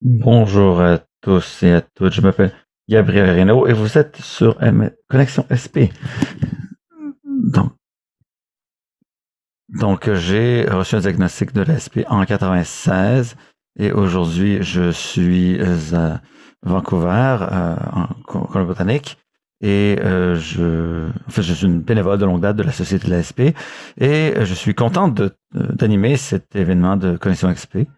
Bonjour à tous et à toutes, je m'appelle Gabriel Reynaud et vous êtes sur Connexion SP. Donc, donc, j'ai reçu un diagnostic de l'ASP en 96 et aujourd'hui je suis à Vancouver, en Colombie-Britannique et je suis une bénévole de longue date de la Société de l'ASP et je suis content d'animer cet événement de Connexion SP.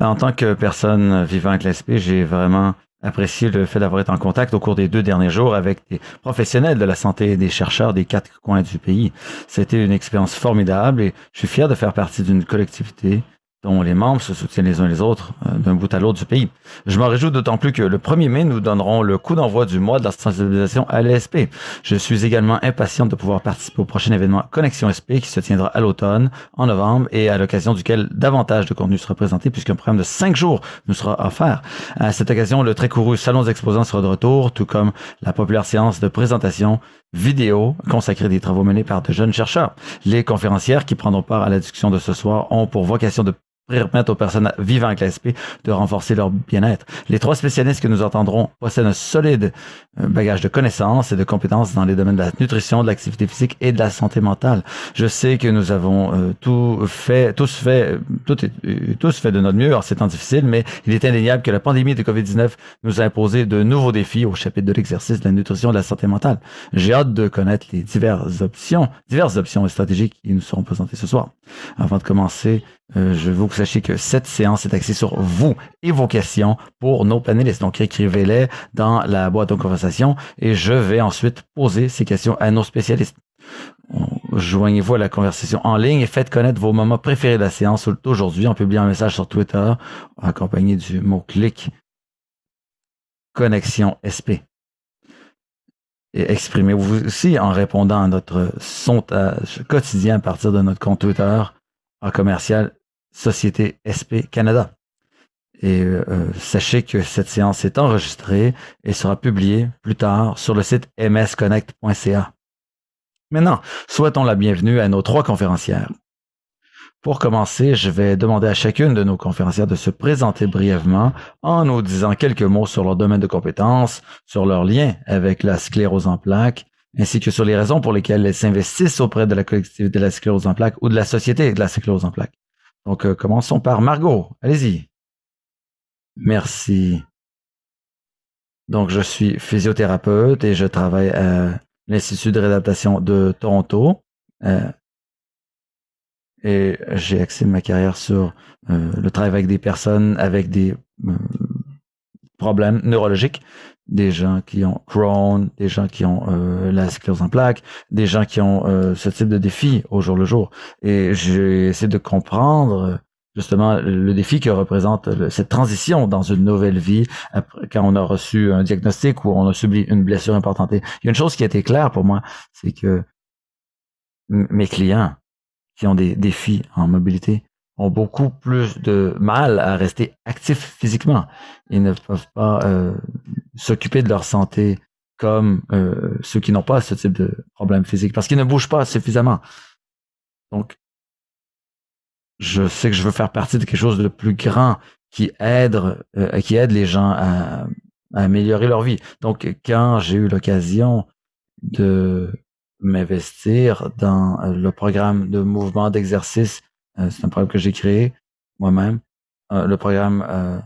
En tant que personne vivant avec l'ASP, j'ai vraiment apprécié le fait d'avoir été en contact au cours des 2 derniers jours avec des professionnels de la santé et des chercheurs des 4 coins du pays. C'était une expérience formidable et je suis fier de faire partie d'une collectivité dont les membres se soutiennent les uns les autres d'un bout à l'autre du pays. Je m'en réjouis d'autant plus que le 1er mai, nous donnerons le coup d'envoi du mois de la sensibilisation à l'ASP. Je suis également impatient de pouvoir participer au prochain événement Connexion SP qui se tiendra à l'automne, en novembre, et à l'occasion duquel davantage de contenu sera présenté puisqu'un programme de 5 jours nous sera offert. À cette occasion, le très couru Salon des exposants sera de retour, tout comme la populaire séance de présentation vidéo consacrée à des travaux menés par de jeunes chercheurs. Les conférencières qui prendront part à la discussion de ce soir ont pour vocation de permettre aux personnes vivant avec l'ASP de renforcer leur bien-être. Les 3 spécialistes que nous entendrons possèdent un solide bagage de connaissances et de compétences dans les domaines de la nutrition, de l'activité physique et de la santé mentale. Je sais que nous avons tous fait de notre mieux en ces temps difficiles, mais il est indéniable que la pandémie de COVID-19 nous a imposé de nouveaux défis au chapitre de l'exercice, de la nutrition et de la santé mentale. J'ai hâte de connaître les diverses options et stratégies qui nous seront présentées ce soir. Avant de commencer, je veux que vous sachiez que cette séance est axée sur vous et vos questions pour nos panélistes. Donc, écrivez-les dans la boîte de conversation et je vais ensuite poser ces questions à nos spécialistes. Joignez-vous à la conversation en ligne et faites connaître vos moments préférés de la séance d'aujourd'hui en publiant un message sur Twitter accompagné du mot-clic Connexion SP. Et exprimez-vous aussi en répondant à notre sondage quotidien à partir de notre compte Twitter en commercial Société SP Canada. Et sachez que cette séance est enregistrée et sera publiée plus tard sur le site msconnect.ca. Maintenant, souhaitons la bienvenue à nos 3 conférencières. Pour commencer, je vais demander à chacune de nos conférencières de se présenter brièvement en nous disant quelques mots sur leur domaine de compétences, sur leur lien avec la sclérose en plaques, ainsi que sur les raisons pour lesquelles elles s'investissent auprès de la collectivité de la sclérose en plaques ou de la société de la sclérose en plaques. Donc, commençons par Margot. Allez-y. Merci. Donc, je suis physiothérapeute et je travaille à l'Institut de réadaptation de Toronto. Et j'ai axé ma carrière sur le travail avec des personnes avec des problèmes neurologiques, des gens qui ont Crohn, des gens qui ont la sclérose en plaques, des gens qui ont ce type de défi au jour le jour. Et j'ai essayé de comprendre justement le défi que représente cette transition dans une nouvelle vie après, quand on a reçu un diagnostic ou on a subi une blessure importante. Et il y a une chose qui a été claire pour moi, c'est que mes clients qui ont des défis en mobilité ont beaucoup plus de mal à rester actifs physiquement. Ils ne peuvent pas s'occuper de leur santé comme ceux qui n'ont pas ce type de problème physique parce qu'ils ne bougent pas suffisamment. Donc, je sais que je veux faire partie de quelque chose de plus grand qui aide les gens à améliorer leur vie. Donc, quand j'ai eu l'occasion de m'investir dans le programme de mouvement d'exercice. C'est un programme que j'ai créé moi-même. Le programme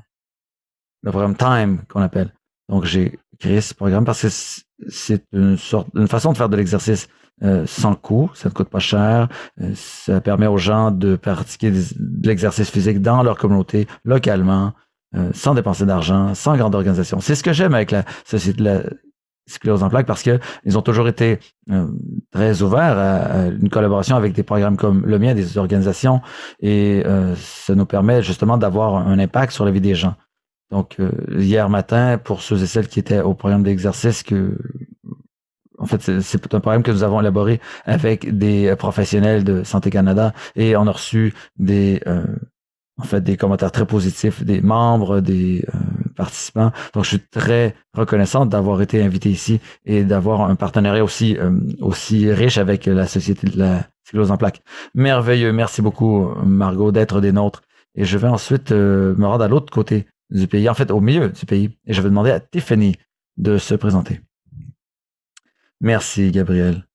Time qu'on appelle. Donc j'ai créé ce programme parce que c'est une façon de faire de l'exercice sans coût, ça ne coûte pas cher, ça permet aux gens de pratiquer de l'exercice physique dans leur communauté, localement, sans dépenser d'argent, sans grande organisation. C'est ce que j'aime avec la société de la sclérose en plaques parce que ils ont toujours été très ouverts à une collaboration avec des programmes comme le mien, des organisations, et ça nous permet justement d'avoir un impact sur la vie des gens. Donc, hier matin, pour ceux et celles qui étaient au programme d'exercice, en fait, c'est un programme que nous avons élaboré avec des professionnels de Santé Canada et on a reçu des commentaires très positifs des membres, des participants. Donc, je suis très reconnaissante d'avoir été invité ici et d'avoir un partenariat aussi riche avec la Société de la sclérose en plaques. Merveilleux. Merci beaucoup, Margot, d'être des nôtres. Et je vais ensuite me rendre à l'autre côté du pays, en fait au milieu du pays. Et je vais demander à Tiffany de se présenter. Merci, Gabriel.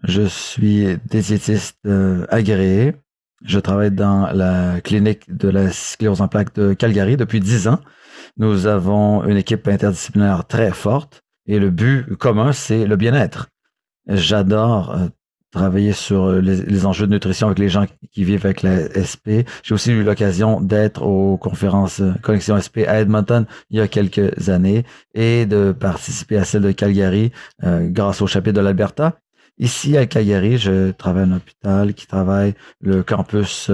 Je suis diététiste agréé. Je travaille dans la clinique de la sclérose en plaques de Calgary depuis 10 ans. Nous avons une équipe interdisciplinaire très forte et le but commun, c'est le bien-être. J'adore travailler sur les enjeux de nutrition avec les gens qui vivent avec la SP. J'ai aussi eu l'occasion d'être aux conférences Connexion SP à Edmonton il y a quelques années et de participer à celle de Calgary grâce au chapitre de l'Alberta. Ici à Calgary, je travaille à un hôpital qui travaille le campus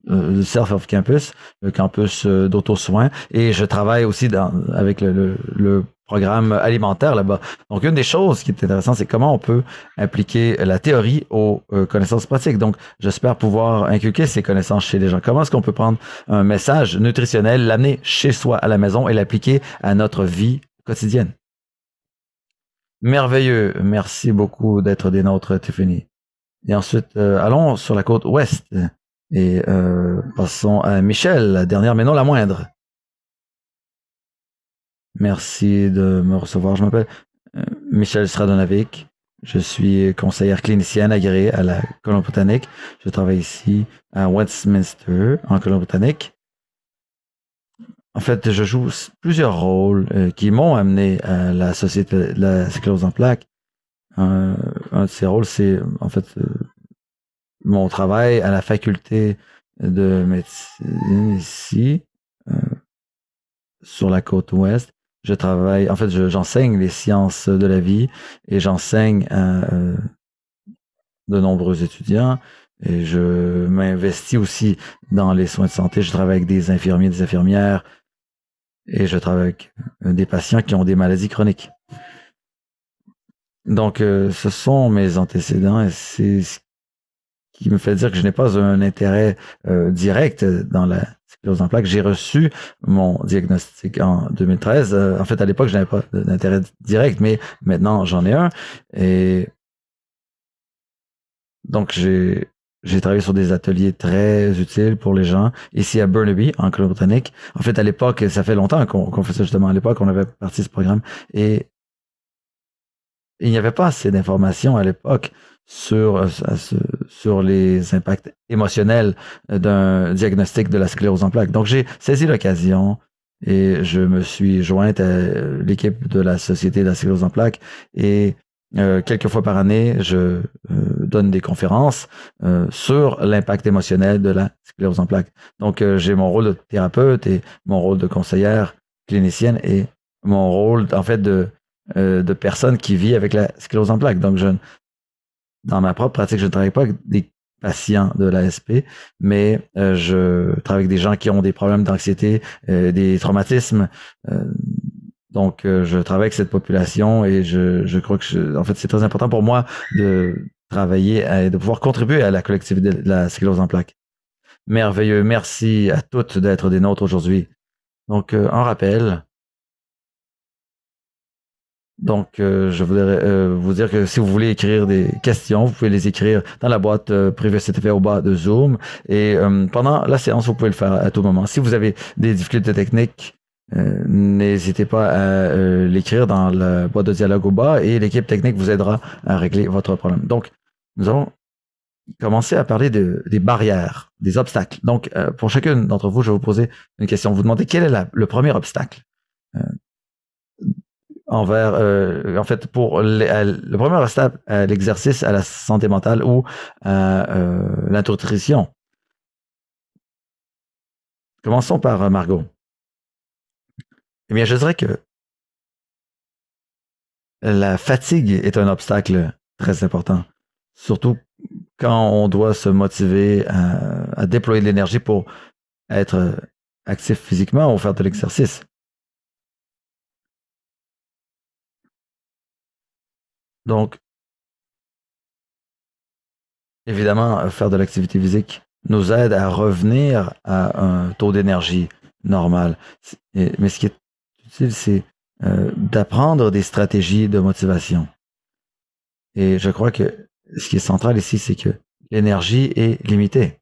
le Self-Health Campus, le campus d'auto-soins, et je travaille aussi avec le programme alimentaire là-bas. Donc, une des choses qui est intéressante, c'est comment on peut appliquer la théorie aux connaissances pratiques. Donc, j'espère pouvoir inculquer ces connaissances chez les gens. Comment est-ce qu'on peut prendre un message nutritionnel, l'amener chez soi à la maison et l'appliquer à notre vie quotidienne? Merveilleux. Merci beaucoup d'être des nôtres, Tiffany. Et ensuite, allons sur la côte ouest et passons à Michel, la dernière mais non la moindre. Merci de me recevoir. Je m'appelle Michel Stradonovic. Je suis conseillère clinicienne agréée à la Colombie-Britannique. Je travaille ici à Westminster, en Colombie-Britannique. En fait, je joue plusieurs rôles qui m'ont amené à la Société de la sclérose en plaques. Un de ces rôles, c'est en fait mon travail à la faculté de médecine ici, sur la côte ouest. Je travaille, en fait, j'enseigne les sciences de la vie et j'enseigne à de nombreux étudiants. Et je m'investis aussi dans les soins de santé. Je travaille avec des infirmiers, des infirmières et je travaille avec des patients qui ont des maladies chroniques. Donc, ce sont mes antécédents et c'est ce qui me fait dire que je n'ai pas un intérêt direct dans la sclérose en plaques. J'ai reçu mon diagnostic en 2013. En fait, à l'époque, je n'avais pas d'intérêt direct, mais maintenant, j'en ai un. Et donc, j'ai travaillé sur des ateliers très utiles pour les gens ici à Burnaby, en Colombie-Britannique. En fait, à l'époque, ça fait longtemps qu'on fait ça justement. À l'époque, on avait parti ce programme et il n'y avait pas assez d'informations à l'époque sur les impacts émotionnels d'un diagnostic de la sclérose en plaques. Donc, j'ai saisi l'occasion et je me suis jointe à l'équipe de la Société de la sclérose en plaques et quelques fois par année, je donne des conférences sur l'impact émotionnel de la sclérose en plaques. Donc, j'ai mon rôle de thérapeute et mon rôle de conseillère clinicienne et mon rôle, en fait, de personne qui vit avec la sclérose en plaques. Donc, dans ma propre pratique, je ne travaille pas avec des patients de l'ASP, mais je travaille avec des gens qui ont des problèmes d'anxiété, des traumatismes. Donc, je travaille avec cette population et je crois que, en fait, c'est très important pour moi de travailler et de pouvoir contribuer à la collectivité de la sclérose en plaques. Merveilleux. Merci à toutes d'être des nôtres aujourd'hui. Donc, en rappel, donc, je voudrais vous dire que si vous voulez écrire des questions, vous pouvez les écrire dans la boîte privée CTV au bas de Zoom. Et pendant la séance, vous pouvez le faire à tout moment. Si vous avez des difficultés techniques, n'hésitez pas à l'écrire dans la boîte de dialogue au bas et l'équipe technique vous aidera à régler votre problème. Donc, nous allons commencer à parler des barrières, des obstacles. Donc, pour chacune d'entre vous, je vais vous poser une question. Vous demandez quel est le premier obstacle envers, en fait, pour le premier obstacle à l'exercice, à la santé mentale ou à la nutrition. Commençons par Margot. Eh bien, je dirais que la fatigue est un obstacle très important, surtout quand on doit se motiver à déployer de l'énergie pour être actif physiquement ou faire de l'exercice. Donc, évidemment, faire de l'activité physique nous aide à revenir à un taux d'énergie normal. Mais ce qui est utile, c'est d'apprendre des stratégies de motivation. Et je crois que ce qui est central ici, c'est que l'énergie est limitée.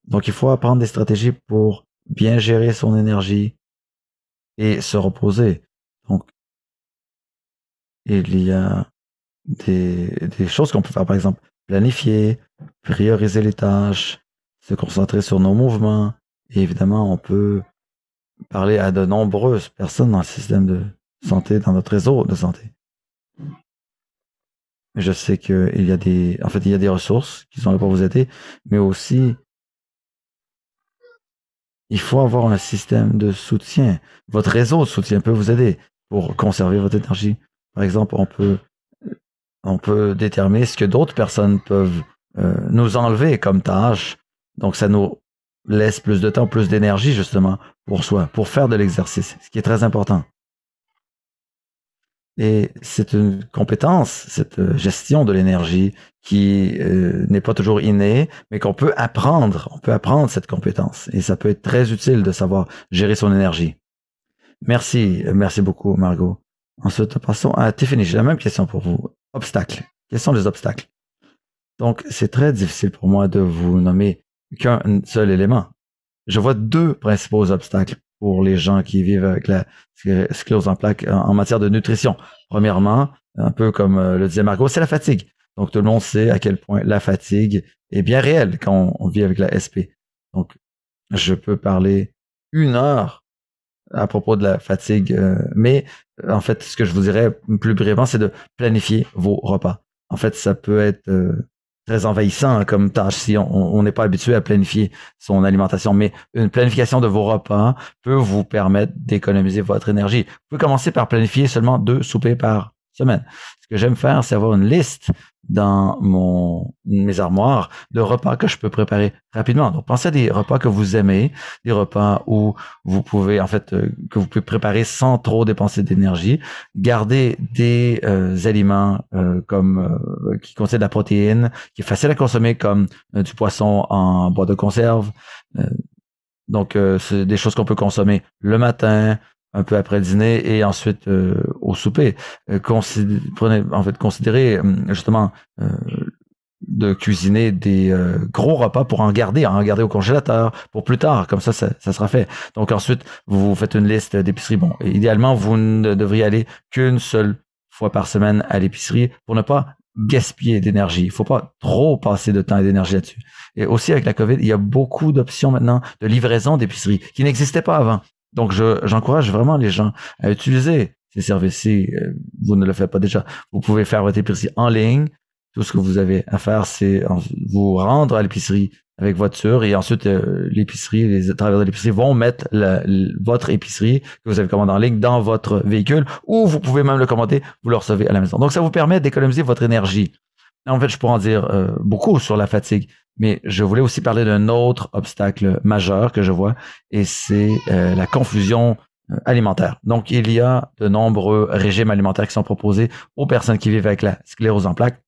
Donc, il faut apprendre des stratégies pour bien gérer son énergie et se reposer. Donc, il y a des choses qu'on peut faire, par exemple, planifier, prioriser les tâches, se concentrer sur nos mouvements. Et évidemment, on peut parler à de nombreuses personnes dans le système de santé, dans notre réseau de santé. Je sais qu'il y a il y a des ressources qui sont là pour vous aider, mais aussi, il faut avoir un système de soutien. Votre réseau de soutien peut vous aider pour conserver votre énergie. Par exemple, on peut déterminer ce que d'autres personnes peuvent nous enlever comme tâche. Donc, ça nous laisse plus de temps, plus d'énergie, justement, pour soi, pour faire de l'exercice, ce qui est très important. Et c'est une compétence, cette gestion de l'énergie, qui n'est pas toujours innée, mais qu'on peut apprendre. On peut apprendre cette compétence. Et ça peut être très utile de savoir gérer son énergie. Merci beaucoup, Margot. Ensuite, passons à Tiffany. J'ai la même question pour vous. Obstacles. Quels sont les obstacles? Donc, c'est très difficile pour moi de vous nommer qu'un seul élément. Je vois deux principaux obstacles pour les gens qui vivent avec la sclérose en plaques en matière de nutrition. Premièrement, un peu comme le disait Margot, c'est la fatigue. Donc, tout le monde sait à quel point la fatigue est bien réelle quand on vit avec la SP. Donc, je peux parler 1 heure à propos de la fatigue, mais en fait, ce que je vous dirais plus brièvement, c'est de planifier vos repas. En fait, ça peut être très envahissant comme tâche si on n'est pas habitué à planifier son alimentation, mais une planification de vos repas peut vous permettre d'économiser votre énergie. Vous pouvez commencer par planifier seulement 2 soupers par semaine. Ce que j'aime faire, c'est avoir une liste dans mes armoires de repas que je peux préparer rapidement. Donc, pensez à des repas que vous aimez, des repas où vous pouvez, en fait, que vous pouvez préparer sans trop dépenser d'énergie. Gardez des aliments qui contiennent de la protéine, qui est facile à consommer, comme du poisson en boîte de conserve. Donc, c'est des choses qu'on peut consommer le matin, un peu après le dîner et ensuite au souper. Considérez justement de cuisiner des gros repas pour en garder au congélateur pour plus tard, comme ça sera fait. Donc ensuite, vous faites une liste d'épicerie. Bon, idéalement, vous ne devriez aller qu'une seule fois par semaine à l'épicerie pour ne pas gaspiller d'énergie. Il faut pas trop passer de temps et d'énergie là-dessus. Et aussi avec la COVID, il y a beaucoup d'options maintenant de livraison d'épicerie qui n'existaient pas avant. Donc j'encourage vraiment les gens à utiliser ces services. Si vous ne le faites pas déjà, vous pouvez faire votre épicerie en ligne. Tout ce que vous avez à faire, c'est vous rendre à l'épicerie avec voiture et ensuite les travailleurs de l'épicerie vont mettre votre épicerie que vous avez commandé en ligne dans votre véhicule ou vous pouvez même le commander, vous le recevez à la maison. Donc, ça vous permet d'économiser votre énergie. En fait, je pourrais en dire beaucoup sur la fatigue, mais je voulais aussi parler d'un autre obstacle majeur que je vois et c'est la confusion alimentaire. Donc, il y a de nombreux régimes alimentaires qui sont proposés aux personnes qui vivent avec la sclérose en plaques.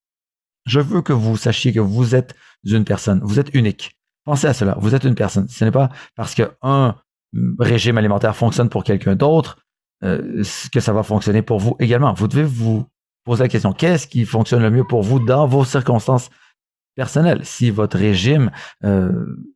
Je veux que vous sachiez que vous êtes une personne, vous êtes unique. Pensez à cela, vous êtes une personne. Ce n'est pas parce qu'un régime alimentaire fonctionne pour quelqu'un d'autre que ça va fonctionner pour vous également. Vous devez vous poser la question, qu'est-ce qui fonctionne le mieux pour vous dans vos circonstances personnelles? Si votre régime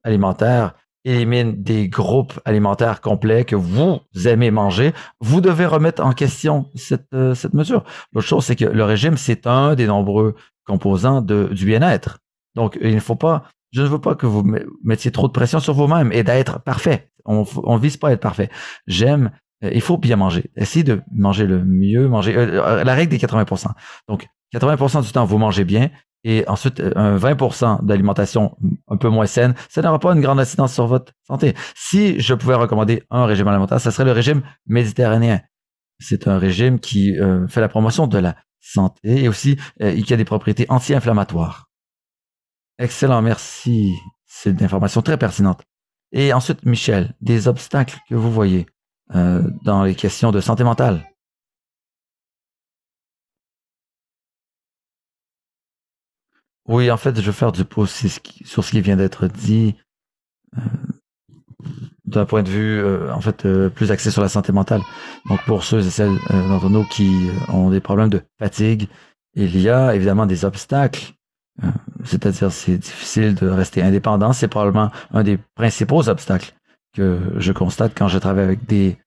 alimentaire élimine des groupes alimentaires complets que vous aimez manger, vous devez remettre en question cette mesure. L'autre chose, c'est que le régime, c'est un des nombreux composants du bien-être. Donc, je ne veux pas que vous mettiez trop de pression sur vous-même et d'être parfait. On vise pas à être parfait. Il faut bien manger. Essayez de manger le mieux, la règle des 80%. Donc, 80% du temps, vous mangez bien et ensuite, un 20% d'alimentation un peu moins saine, ça n'aura pas une grande incidence sur votre santé. Si je pouvais recommander un régime alimentaire, ce serait le régime méditerranéen. C'est un régime qui fait la promotion de la santé et aussi qui a des propriétés anti-inflammatoires. Excellent, merci. C'est une information très pertinente. Et ensuite, Michel, des obstacles que vous voyez dans les questions de santé mentale? Oui, en fait, je veux faire du pouce sur ce qui vient d'être dit d'un point de vue, plus axé sur la santé mentale. Donc, pour ceux et celles d'entre nous qui ont des problèmes de fatigue, il y a évidemment des obstacles. C'est-à-dire, c'est difficile de rester indépendant. C'est probablement un des principaux obstacles. que je constate quand je travaille avec des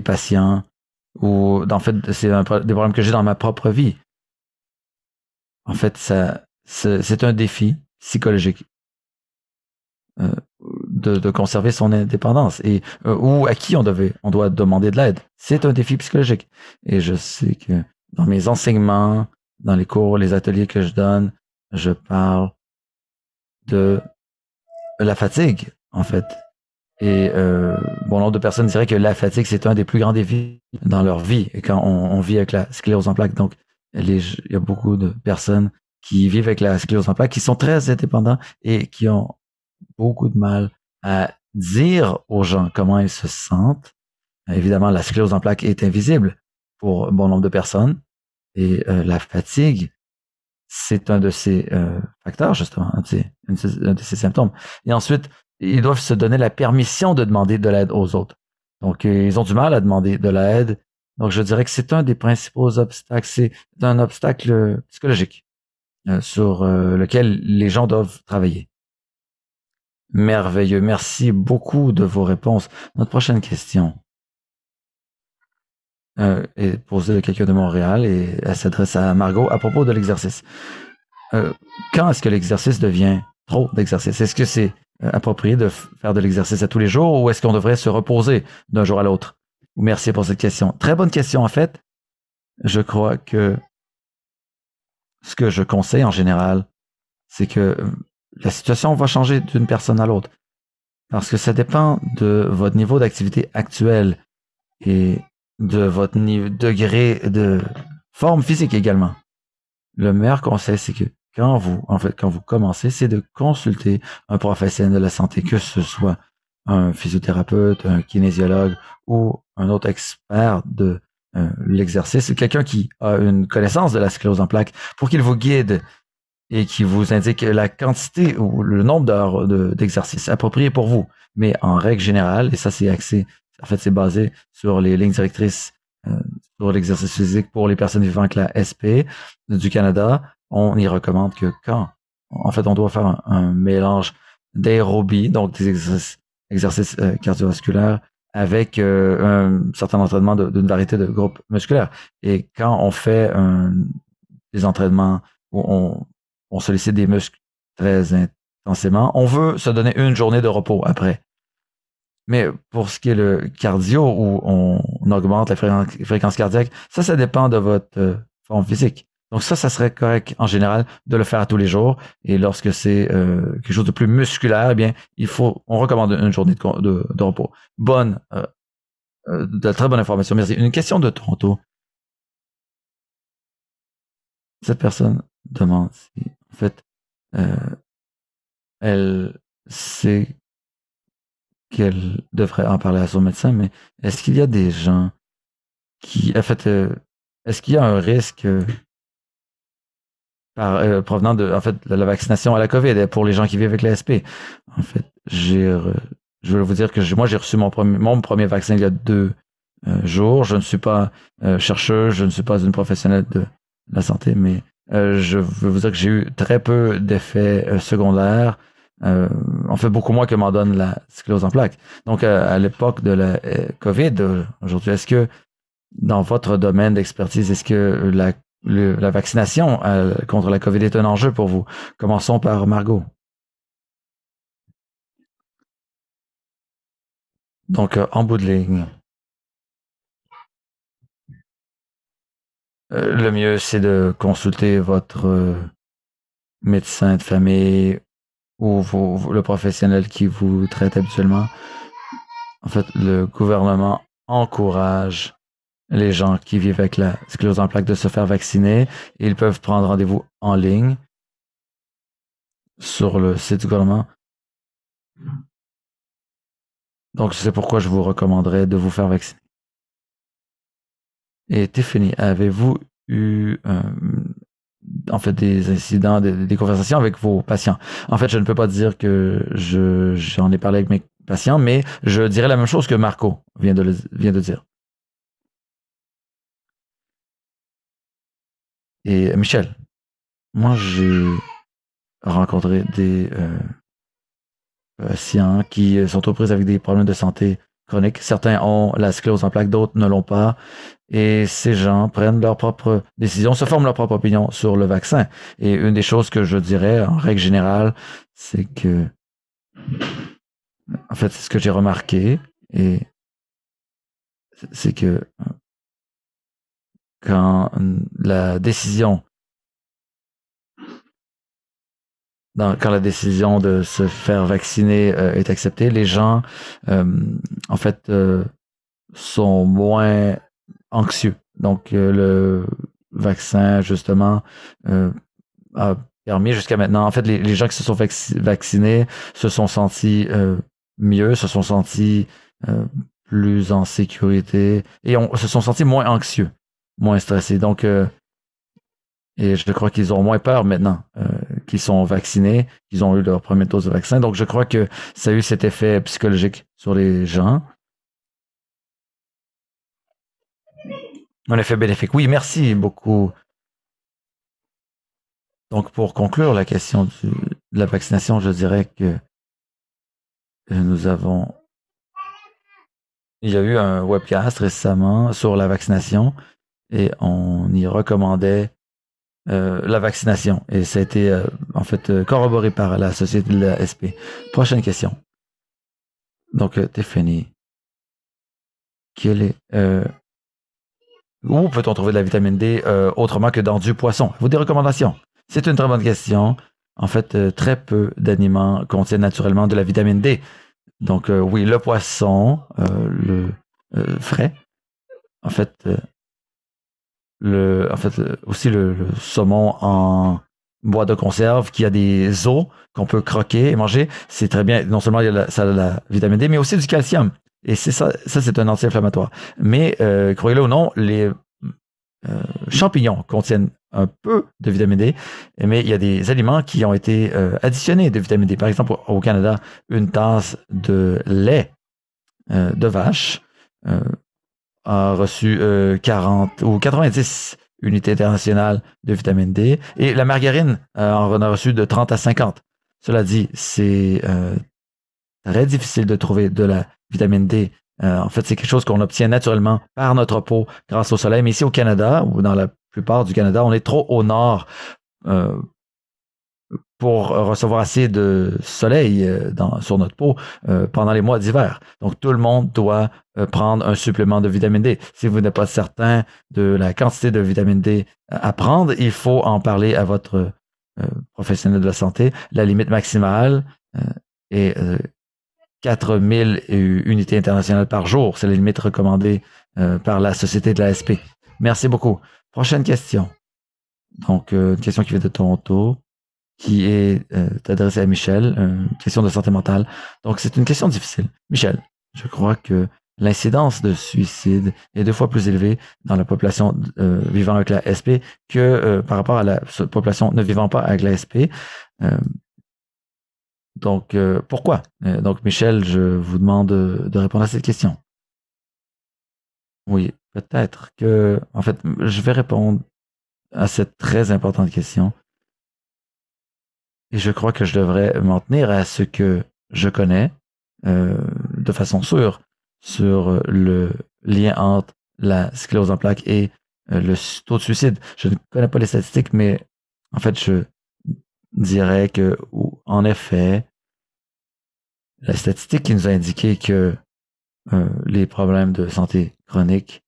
patients ou en fait c'est des problèmes que j'ai dans ma propre vie. En fait, c'est un défi psychologique euh, de conserver son indépendance et ou à qui on doit demander de l'aide. C'est un défi psychologique. Et je sais que dans mes enseignements, dans les cours, les ateliers que je donne, je parle de la fatigue, en fait. Et bon nombre de personnes diraient que la fatigue, c'est un des plus grands défis dans leur vie. Et quand on vit avec la sclérose en plaques, donc il y a beaucoup de personnes qui vivent avec la sclérose en plaques, qui sont très indépendants et qui ont beaucoup de mal à dire aux gens comment ils se sentent. Évidemment, la sclérose en plaques est invisible pour un bon nombre de personnes. Et la fatigue, c'est un de ces facteurs, justement, un de ces symptômes. Et ensuite, ils doivent se donner la permission de demander de l'aide aux autres. Donc, ils ont du mal à demander de l'aide. Donc, je dirais que c'est un des principaux obstacles. C'est un obstacle psychologique sur lequel les gens doivent travailler. Merveilleux. Merci beaucoup de vos réponses. Notre prochaine question est posée de quelqu'un de Montréal et elle s'adresse à Margot à propos de l'exercice. Quand est-ce que l'exercice devient trop d'exercice? Est-ce que c'est approprié de faire de l'exercice à tous les jours ou est-ce qu'on devrait se reposer d'un jour à l'autre? Merci pour cette question. Très bonne question, en fait. Je crois que ce que je conseille en général, c'est que la situation va changer d'une personne à l'autre. Parce que ça dépend de votre niveau d'activité actuel et de votre degré de forme physique également. Le meilleur conseil, c'est que quand vous commencez, c'est de consulter un professionnel de la santé, que ce soit un physiothérapeute, un kinésiologue ou un autre expert de l'exercice, quelqu'un qui a une connaissance de la sclérose en plaques pour qu'il vous guide et qui vous indique la quantité ou le nombre d'heures d'exercice approprié pour vous. Mais en règle générale, et ça c'est basé sur les lignes directrices sur l'exercice physique pour les personnes vivant avec la SP du Canada, on y recommande que en fait, on doit faire un mélange d'aérobie, donc des exercices cardiovasculaires, avec un certain entraînement d'une variété de groupes musculaires. Et quand on fait des entraînements où on sollicite des muscles très intensément, on veut se donner une journée de repos après. Mais pour ce qui est le cardio, où on augmente la fréquence cardiaque, ça dépend de votre forme physique. Donc ça serait correct en général de le faire à tous les jours. Et lorsque c'est quelque chose de plus musculaire, eh bien, on recommande une journée de repos. De très bonne information. Merci. Une question de Toronto. Cette personne demande si, en fait, elle sait qu'elle devrait en parler à son médecin, mais est-ce qu'il y a des gens en fait, est-ce qu'il y a un risque provenant en fait, de la vaccination à la COVID pour les gens qui vivent avec l'ASP? En fait, je veux vous dire que moi, j'ai reçu mon premier vaccin il y a 2 jours. Je ne suis pas chercheur, je ne suis pas une professionnelle de la santé, mais je veux vous dire que j'ai eu très peu d'effets secondaires. On fait beaucoup moins que m'en donne la sclérose en plaques. Donc, à l'époque de la COVID, aujourd'hui, est-ce que dans votre domaine d'expertise, est-ce que la vaccination contre la COVID est un enjeu pour vous? Commençons par Margot. Donc, en bout de ligne, le mieux, c'est de consulter votre médecin de famille ou le professionnel qui vous traite habituellement. En fait, le gouvernement encourage les gens qui vivent avec la sclérose en plaques de se faire vacciner. Ils peuvent prendre rendez-vous en ligne sur le site du gouvernement. Donc, c'est pourquoi je vous recommanderais de vous faire vacciner. Et Tiffany, avez-vous eu en fait des incidents, des conversations avec vos patients? En fait, je ne peux pas dire que j'en ai parlé avec mes patients, mais je dirais la même chose que Marco vient de dire. Et Michel, moi j'ai rencontré patients qui sont aux prises avec des problèmes de santé chroniques. Certains ont la sclérose en plaques, d'autres ne l'ont pas. Et ces gens prennent leurs propres décisions, se forment leur propre opinion sur le vaccin. Et une des choses que je dirais, en règle générale, c'est que, en fait, c'est ce que j'ai remarqué, et c'est que quand la décision quand la décision de se faire vacciner est acceptée, les gens, en fait, sont moins anxieux. Donc, le vaccin, justement, a permis jusqu'à maintenant, en fait, les gens qui se sont vaccinés se sont sentis mieux, se sont sentis plus en sécurité et se sont sentis moins anxieux, moins stressés. Donc, et je crois qu'ils ont moins peur maintenant qu'ils sont vaccinés, qu'ils ont eu leur première dose de vaccin. Donc, je crois que ça a eu cet effet psychologique sur les gens. Un effet bénéfique. Oui, merci beaucoup. Donc, pour conclure la question de la vaccination, je dirais que il y a eu un webcast récemment sur la vaccination et on y recommandait la vaccination. Et ça a été, en fait, corroboré par la Société de la SP. Prochaine question. Donc, Tiffany, où peut-on trouver de la vitamine D autrement que dans du poisson? Vous des recommandations? C'est une très bonne question. En fait, très peu d'aliments contiennent naturellement de la vitamine D. Donc, oui, le poisson, le frais. En fait, aussi le saumon en boîte de conserve qui a des os qu'on peut croquer et manger. C'est très bien. Non seulement ça a la vitamine D, mais aussi du calcium. Et c'est ça c'est un anti-inflammatoire. Mais croyez-le ou non, les champignons contiennent un peu de vitamine D, mais il y a des aliments qui ont été additionnés de vitamine D. Par exemple, au Canada, une tasse de lait de vache a reçu 40 ou 90 unités internationales de vitamine D, et la margarine en a reçu de 30 à 50. Cela dit, c'est très difficile de trouver de la vitamine D. En fait, c'est quelque chose qu'on obtient naturellement par notre peau grâce au soleil. Mais ici au Canada, ou dans la plupart du Canada, on est trop au nord pour recevoir assez de soleil sur notre peau pendant les mois d'hiver. Donc, tout le monde doit prendre un supplément de vitamine D. Si vous n'êtes pas certain de la quantité de vitamine D à prendre, il faut en parler à votre professionnel de la santé. La limite maximale est 4000 unités internationales par jour. C'est la limite recommandée par la Société de la SP. Merci beaucoup. Prochaine question. Donc, une question qui vient de Toronto, qui est adressée à Michel, une question de santé mentale. Donc, c'est une question difficile. Michel, je crois que l'incidence de suicide est 2 fois plus élevée dans la population vivant avec la SP que par rapport à la population ne vivant pas avec la SP. Donc, pourquoi? Donc, Michel, je vous demande de répondre à cette question. Oui, peut-être que, en fait, je vais répondre à cette très importante question. Et je crois que je devrais m'en tenir à ce que je connais de façon sûre sur le lien entre la sclérose en plaques et le taux de suicide. Je ne connais pas les statistiques, mais en fait, je dirais que, en effet, la statistique qui nous a indiqué que les problèmes de santé chronique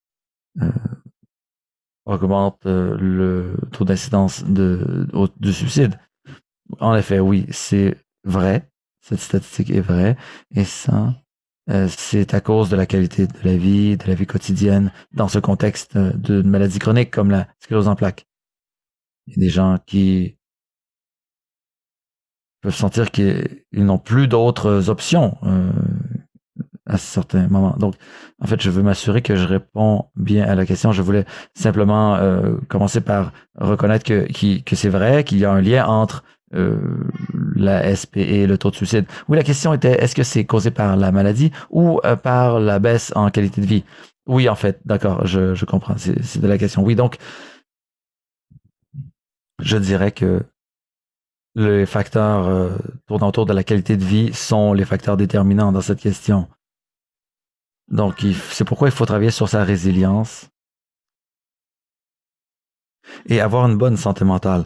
augmentent le taux d'incidence du suicide. En effet, oui, c'est vrai. Cette statistique est vraie. Et ça, c'est à cause de la qualité de la vie quotidienne, dans ce contexte d'une maladie chronique comme la sclérose en plaques. Il y a des gens qui peuvent sentir qu'ils n'ont plus d'autres options à certains moments. Donc, en fait, je veux m'assurer que je réponds bien à la question. Je voulais simplement commencer par reconnaître que c'est vrai, qu'il y a un lien entre la SP et le taux de suicide. Oui, la question était, est-ce que c'est causé par la maladie ou par la baisse en qualité de vie? Oui, en fait, d'accord, je comprends. C'est de la question. Oui, donc, je dirais que les facteurs tournant autour de la qualité de vie sont les facteurs déterminants dans cette question. Donc, c'est pourquoi il faut travailler sur sa résilience et avoir une bonne santé mentale.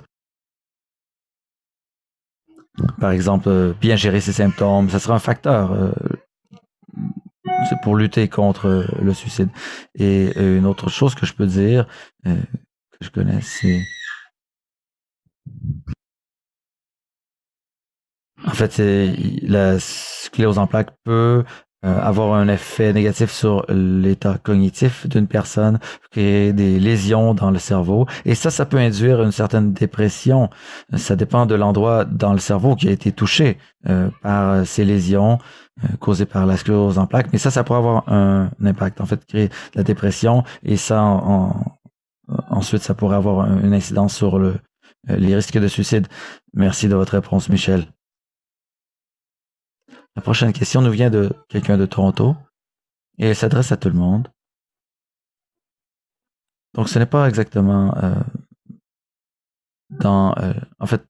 Par exemple, bien gérer ses symptômes, ça sera un facteur c'est pour lutter contre le suicide. Et une autre chose que je peux dire, que je connais, c'est... En fait, la sclérose en plaques peut avoir un effet négatif sur l'état cognitif d'une personne, créer des lésions dans le cerveau. Et ça peut induire une certaine dépression. Ça dépend de l'endroit dans le cerveau qui a été touché par ces lésions causées par la sclérose en plaques. Mais ça pourrait avoir un impact, en fait, créer de la dépression. Et ensuite, ça pourrait avoir une incidence sur les risques de suicide. Merci de votre réponse, Michel. La prochaine question nous vient de quelqu'un de Toronto et elle s'adresse à tout le monde. Donc, ce n'est pas exactement en fait,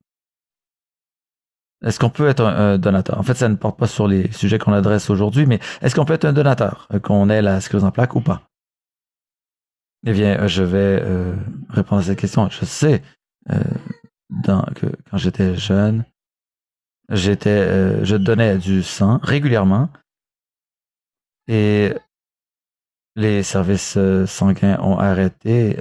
est-ce qu'on peut être un donateur? En fait, ça ne porte pas sur les sujets qu'on adresse aujourd'hui, mais est-ce qu'on peut être un donateur, qu'on ait la sclérose en plaques ou pas? Eh bien, je vais répondre à cette question. Je sais que quand j'étais jeune, je donnais du sang régulièrement et les services sanguins ont arrêté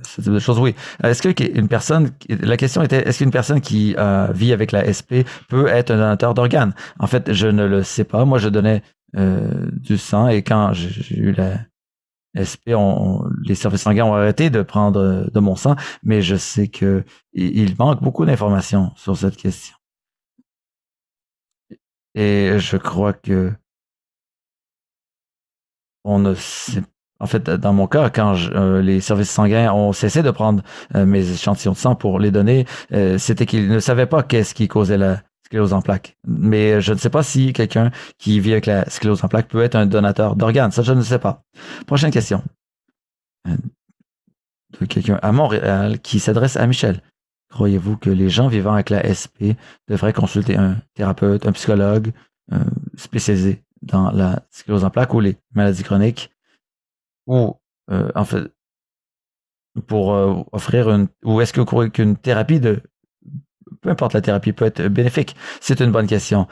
ce type de choses. Oui. Est-ce qu'une personne, la question était, est-ce qu'une personne qui vit avec la SP peut être un donateur d'organes? En fait, je ne le sais pas. Moi, je donnais du sang et quand j'ai eu la SP, les services sanguins ont arrêté de prendre de mon sang, mais je sais que il manque beaucoup d'informations sur cette question. Et je crois que on ne sait en fait, dans mon cas, quand les services sanguins ont cessé de prendre mes échantillons de sang pour les donner, c'était qu'ils ne savaient pas qu'est-ce qui causait la sclérose en plaques. Mais je ne sais pas si quelqu'un qui vit avec la sclérose en plaques peut être un donateur d'organes. Ça, je ne sais pas. Prochaine question. De quelqu'un à Montréal qui s'adresse à Michel. Croyez-vous que les gens vivant avec la SP devraient consulter un thérapeute, un psychologue spécialisé dans la sclérose en plaques ou les maladies chroniques ou en fait pour offrir ou est-ce que vous croyez qu'une thérapie peu importe la thérapie peut être bénéfique? C'est une bonne question.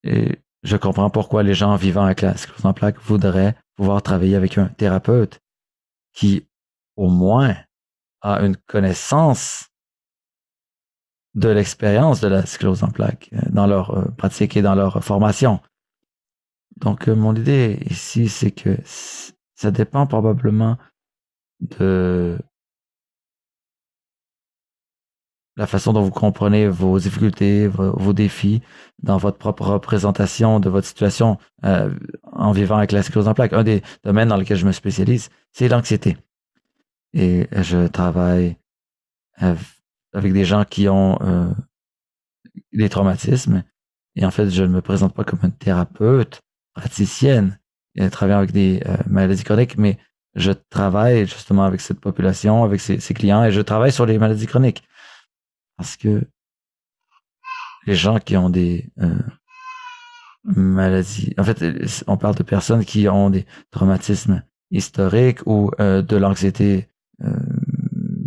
Et je comprends pourquoi les gens vivant avec la sclérose en plaques voudraient pouvoir travailler avec un thérapeute qui au moins a une connaissance de l'expérience de la sclérose en plaques dans leur pratique et dans leur formation. Donc, mon idée ici, c'est que ça dépend probablement de la façon dont vous comprenez vos difficultés, vos défis dans votre propre représentation de votre situation en vivant avec la sclérose en plaques. Un des domaines dans lesquels je me spécialise, c'est l'anxiété. Et je travaille avec des gens qui ont des traumatismes. Et en fait, je ne me présente pas comme une thérapeute praticienne travaillant avec des maladies chroniques, mais je travaille justement avec cette population, avec ces clients, et je travaille sur les maladies chroniques. Parce que les gens qui ont des maladies, en fait, on parle de personnes qui ont des traumatismes historiques ou de l'anxiété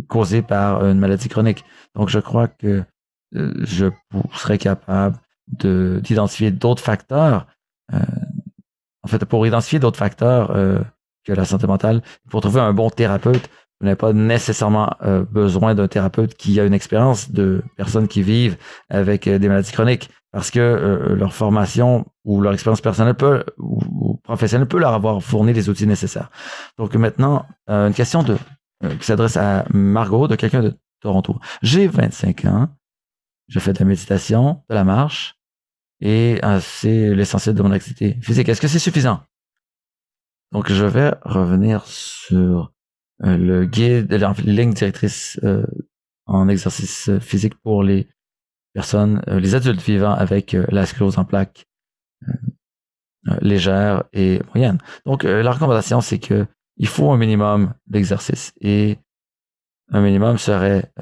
causée par une maladie chronique. Donc, je crois que je serais capable d'identifier d'autres facteurs. En fait, pour identifier d'autres facteurs que la santé mentale, pour trouver un bon thérapeute, vous n'avez pas nécessairement besoin d'un thérapeute qui a une expérience de personnes qui vivent avec des maladies chroniques, parce que leur formation ou leur expérience personnelle ou professionnelle peut leur avoir fourni les outils nécessaires. Donc maintenant, une question qui s'adresse à Margot, de quelqu'un de Toronto. J'ai 25 ans, je fais de la méditation, de la marche, et c'est l'essentiel de mon activité physique. Est-ce que c'est suffisant? Donc, je vais revenir sur le guide, les lignes directrices en exercice physique pour les personnes, les adultes vivant avec la sclérose en plaques légère et moyenne. Donc, la recommandation, c'est que il faut un minimum d'exercice et un minimum serait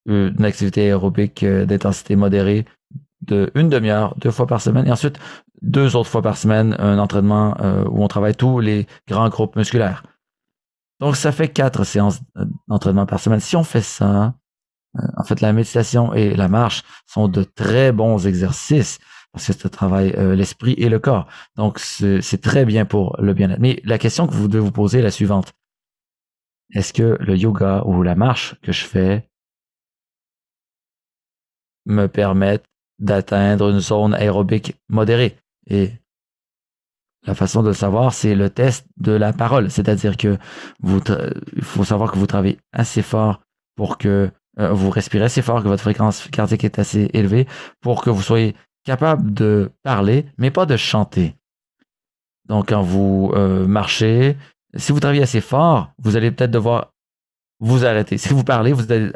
une activité aérobique d'intensité modérée de 1/2 heure, 2 fois par semaine. Et ensuite, 2 autres fois par semaine, un entraînement où on travaille tous les grands groupes musculaires. Donc, ça fait 4 séances d'entraînement par semaine. Si on fait ça, en fait, la méditation et la marche sont de très bons exercices parce que ça travaille l'esprit et le corps. Donc, c'est très bien pour le bien-être. Mais la question que vous devez vous poser est la suivante. Est-ce que le yoga ou la marche que je fais me permettent d'atteindre une zone aérobique modérée? Et la façon de le savoir, c'est le test de la parole. C'est-à-dire que il faut savoir que vous travaillez assez fort pour que vous respirez assez fort, que votre fréquence cardiaque est assez élevée pour que vous soyez capable de parler, mais pas de chanter. Donc, quand vous marchez, si vous travaillez assez fort, vous allez peut-être devoir vous arrêter. Si vous parlez, vous allez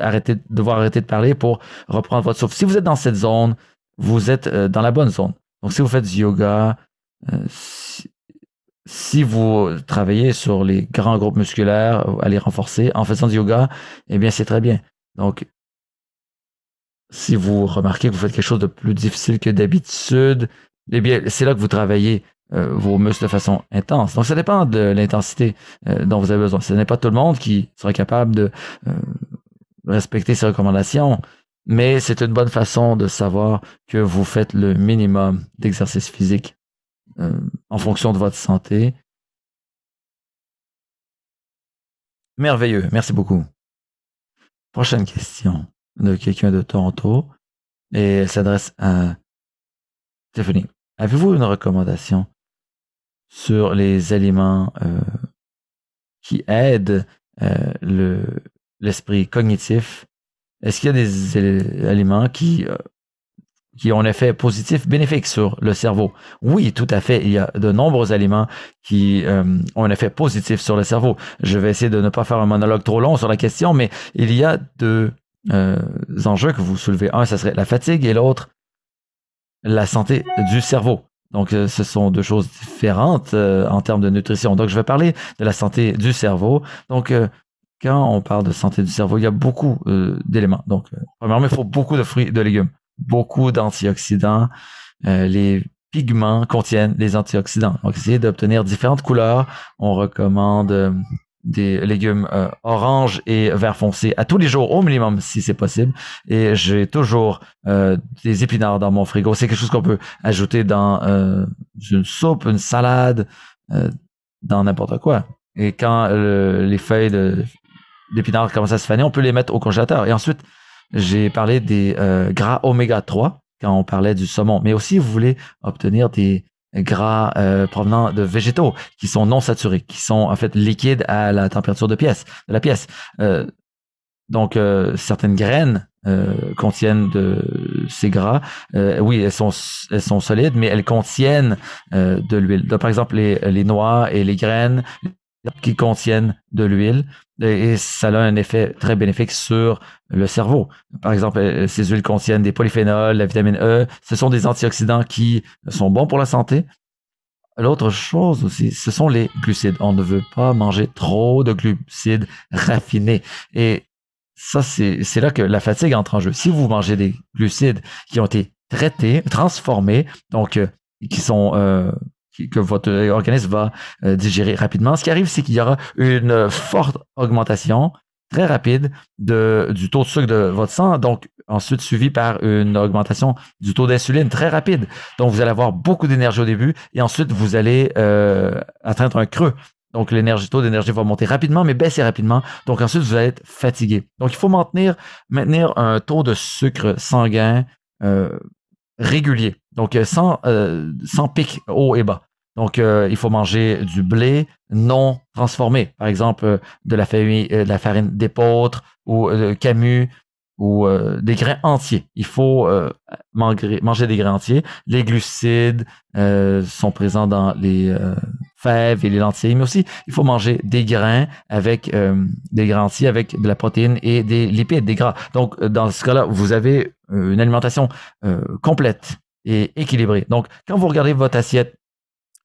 devoir arrêter de parler pour reprendre votre souffle. Si vous êtes dans cette zone, vous êtes dans la bonne zone. Donc, si vous faites du yoga, si vous travaillez sur les grands groupes musculaires, à les renforcer en faisant du yoga, eh bien, c'est très bien. Donc, si vous remarquez que vous faites quelque chose de plus difficile que d'habitude, eh bien, c'est là que vous travaillez vos muscles de façon intense. Donc, ça dépend de l'intensité dont vous avez besoin. Ce n'est pas tout le monde qui sera capable de respecter ces recommandations, mais c'est une bonne façon de savoir que vous faites le minimum d'exercice physique en fonction de votre santé. Merveilleux, merci beaucoup. Prochaine question de quelqu'un de Toronto et elle s'adresse à Tiffany. Avez-vous une recommandation sur les aliments qui aident l'esprit cognitif? Est-ce qu'il y a des aliments qui ont un effet positif, bénéfique sur le cerveau? Oui, tout à fait. Il y a de nombreux aliments qui ont un effet positif sur le cerveau. Je vais essayer de ne pas faire un monologue trop long sur la question, mais il y a deux enjeux que vous soulevez. Un, ça serait la fatigue et l'autre, la santé du cerveau. Donc, ce sont deux choses différentes en termes de nutrition. Donc, je vais parler de la santé du cerveau. Donc, quand on parle de santé du cerveau, il y a beaucoup d'éléments. Donc, premièrement, il faut beaucoup de fruits et de légumes, beaucoup d'antioxydants. Les pigments contiennent les antioxydants. Donc, essayez d'obtenir différentes couleurs. On recommande des légumes orange et vert foncé à tous les jours au minimum si c'est possible. Et j'ai toujours des épinards dans mon frigo. C'est quelque chose qu'on peut ajouter dans une soupe, une salade, dans n'importe quoi. Et quand les feuilles d'épinards commencent à se faner, on peut les mettre au congélateur. Et ensuite, j'ai parlé des gras oméga 3 quand on parlait du saumon. Mais aussi, vous voulez obtenir des gras provenant de végétaux qui sont non saturés, qui sont en fait liquides à la température de la pièce. Donc, certaines graines contiennent de ces gras. Oui, elles sont solides, mais elles contiennent de l'huile. Par exemple, les noix et les graines qui contiennent de l'huile et ça a un effet très bénéfique sur le cerveau. Par exemple, ces huiles contiennent des polyphénols, la vitamine E. Ce sont des antioxydants qui sont bons pour la santé. L'autre chose aussi, ce sont les glucides. On ne veut pas manger trop de glucides raffinés. Et ça, c'est là que la fatigue entre en jeu. Si vous mangez des glucides qui ont été traités, transformés, donc qui sont que votre organisme va digérer rapidement. Ce qui arrive, c'est qu'il y aura une forte augmentation très rapide du taux de sucre de votre sang, donc ensuite suivi par une augmentation du taux d'insuline très rapide. Donc, vous allez avoir beaucoup d'énergie au début et ensuite, vous allez atteindre un creux. Donc, le taux d'énergie va monter rapidement, mais baisser rapidement. Donc, ensuite, vous allez être fatigué. Donc, il faut maintenir un taux de sucre sanguin régulier, donc sans pic haut et bas. Donc, il faut manger du blé non transformé, par exemple de la farine d'épeautre ou de camus ou des grains entiers. Il faut manger des grains entiers. Les glucides sont présents dans les fèves et les lentilles, mais aussi il faut manger des grains avec des grains entiers avec de la protéine et des lipides, des gras. Donc, dans ce cas-là, vous avez une alimentation complète et équilibrée. Donc, quand vous regardez votre assiette,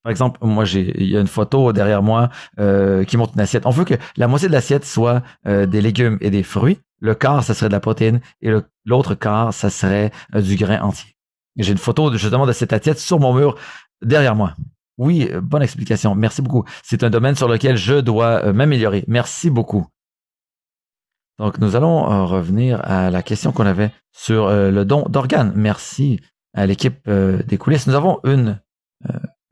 par exemple, moi, il y a une photo derrière moi qui montre une assiette. On veut que la moitié de l'assiette soit des légumes et des fruits le quart, ça serait de la protéine et l'autre quart, ça serait du grain entier. J'ai une photo justement de cette assiette sur mon mur derrière moi. Oui, bonne explication. Merci beaucoup. C'est un domaine sur lequel je dois m'améliorer. Merci beaucoup. Donc, nous allons revenir à la question qu'on avait sur le don d'organes. Merci à l'équipe des coulisses. Nous avons une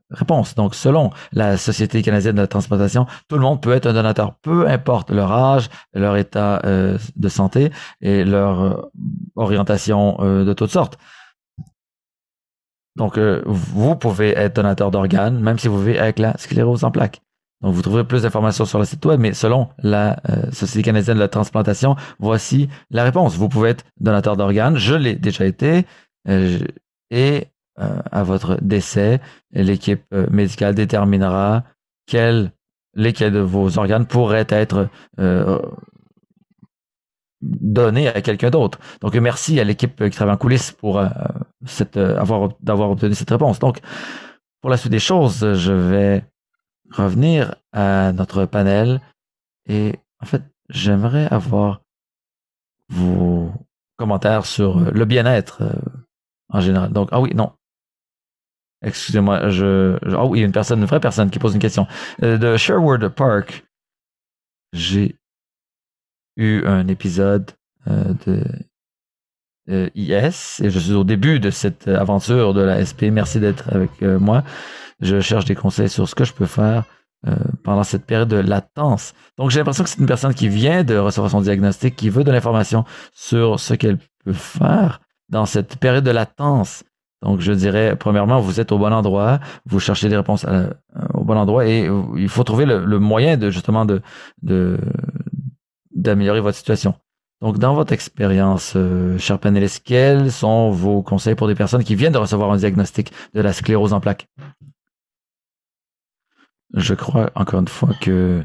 réponse. Donc, selon la Société canadienne de la transplantation, tout le monde peut être un donateur, peu importe leur âge, leur état de santé et leur orientation de toutes sortes. Donc, vous pouvez être donateur d'organes, même si vous vivez avec la sclérose en plaques. Donc, vous trouverez plus d'informations sur le site web, mais selon la Société canadienne de la transplantation, voici la réponse. Vous pouvez être donateur d'organes. Je l'ai déjà été. Et à votre décès, l'équipe médicale déterminera lesquels de vos organes pourraient être donnés à quelqu'un d'autre. Donc, merci à l'équipe qui travaille en coulisses pour d'avoir obtenu cette réponse. Donc, pour la suite des choses, je vais revenir à notre panel et en fait, j'aimerais avoir vos commentaires sur le bien-être en général. Donc, ah oui, non. Excusez-moi, ah oui, une vraie personne qui pose une question. De Sherwood Park, j'ai eu un épisode de IS et je suis au début de cette aventure de la SP. Merci d'être avec moi. Je cherche des conseils sur ce que je peux faire pendant cette période de latence. Donc, j'ai l'impression que c'est une personne qui vient de recevoir son diagnostic, qui veut de l'information sur ce qu'elle peut faire dans cette période de latence. Donc, je dirais, premièrement, vous êtes au bon endroit, vous cherchez des réponses au bon endroit et il faut trouver le moyen de justement d'améliorer votre situation. Donc, dans votre expérience, cher panéliste, quels sont vos conseils pour des personnes qui viennent de recevoir un diagnostic de la sclérose en plaques? Je crois, encore une fois, que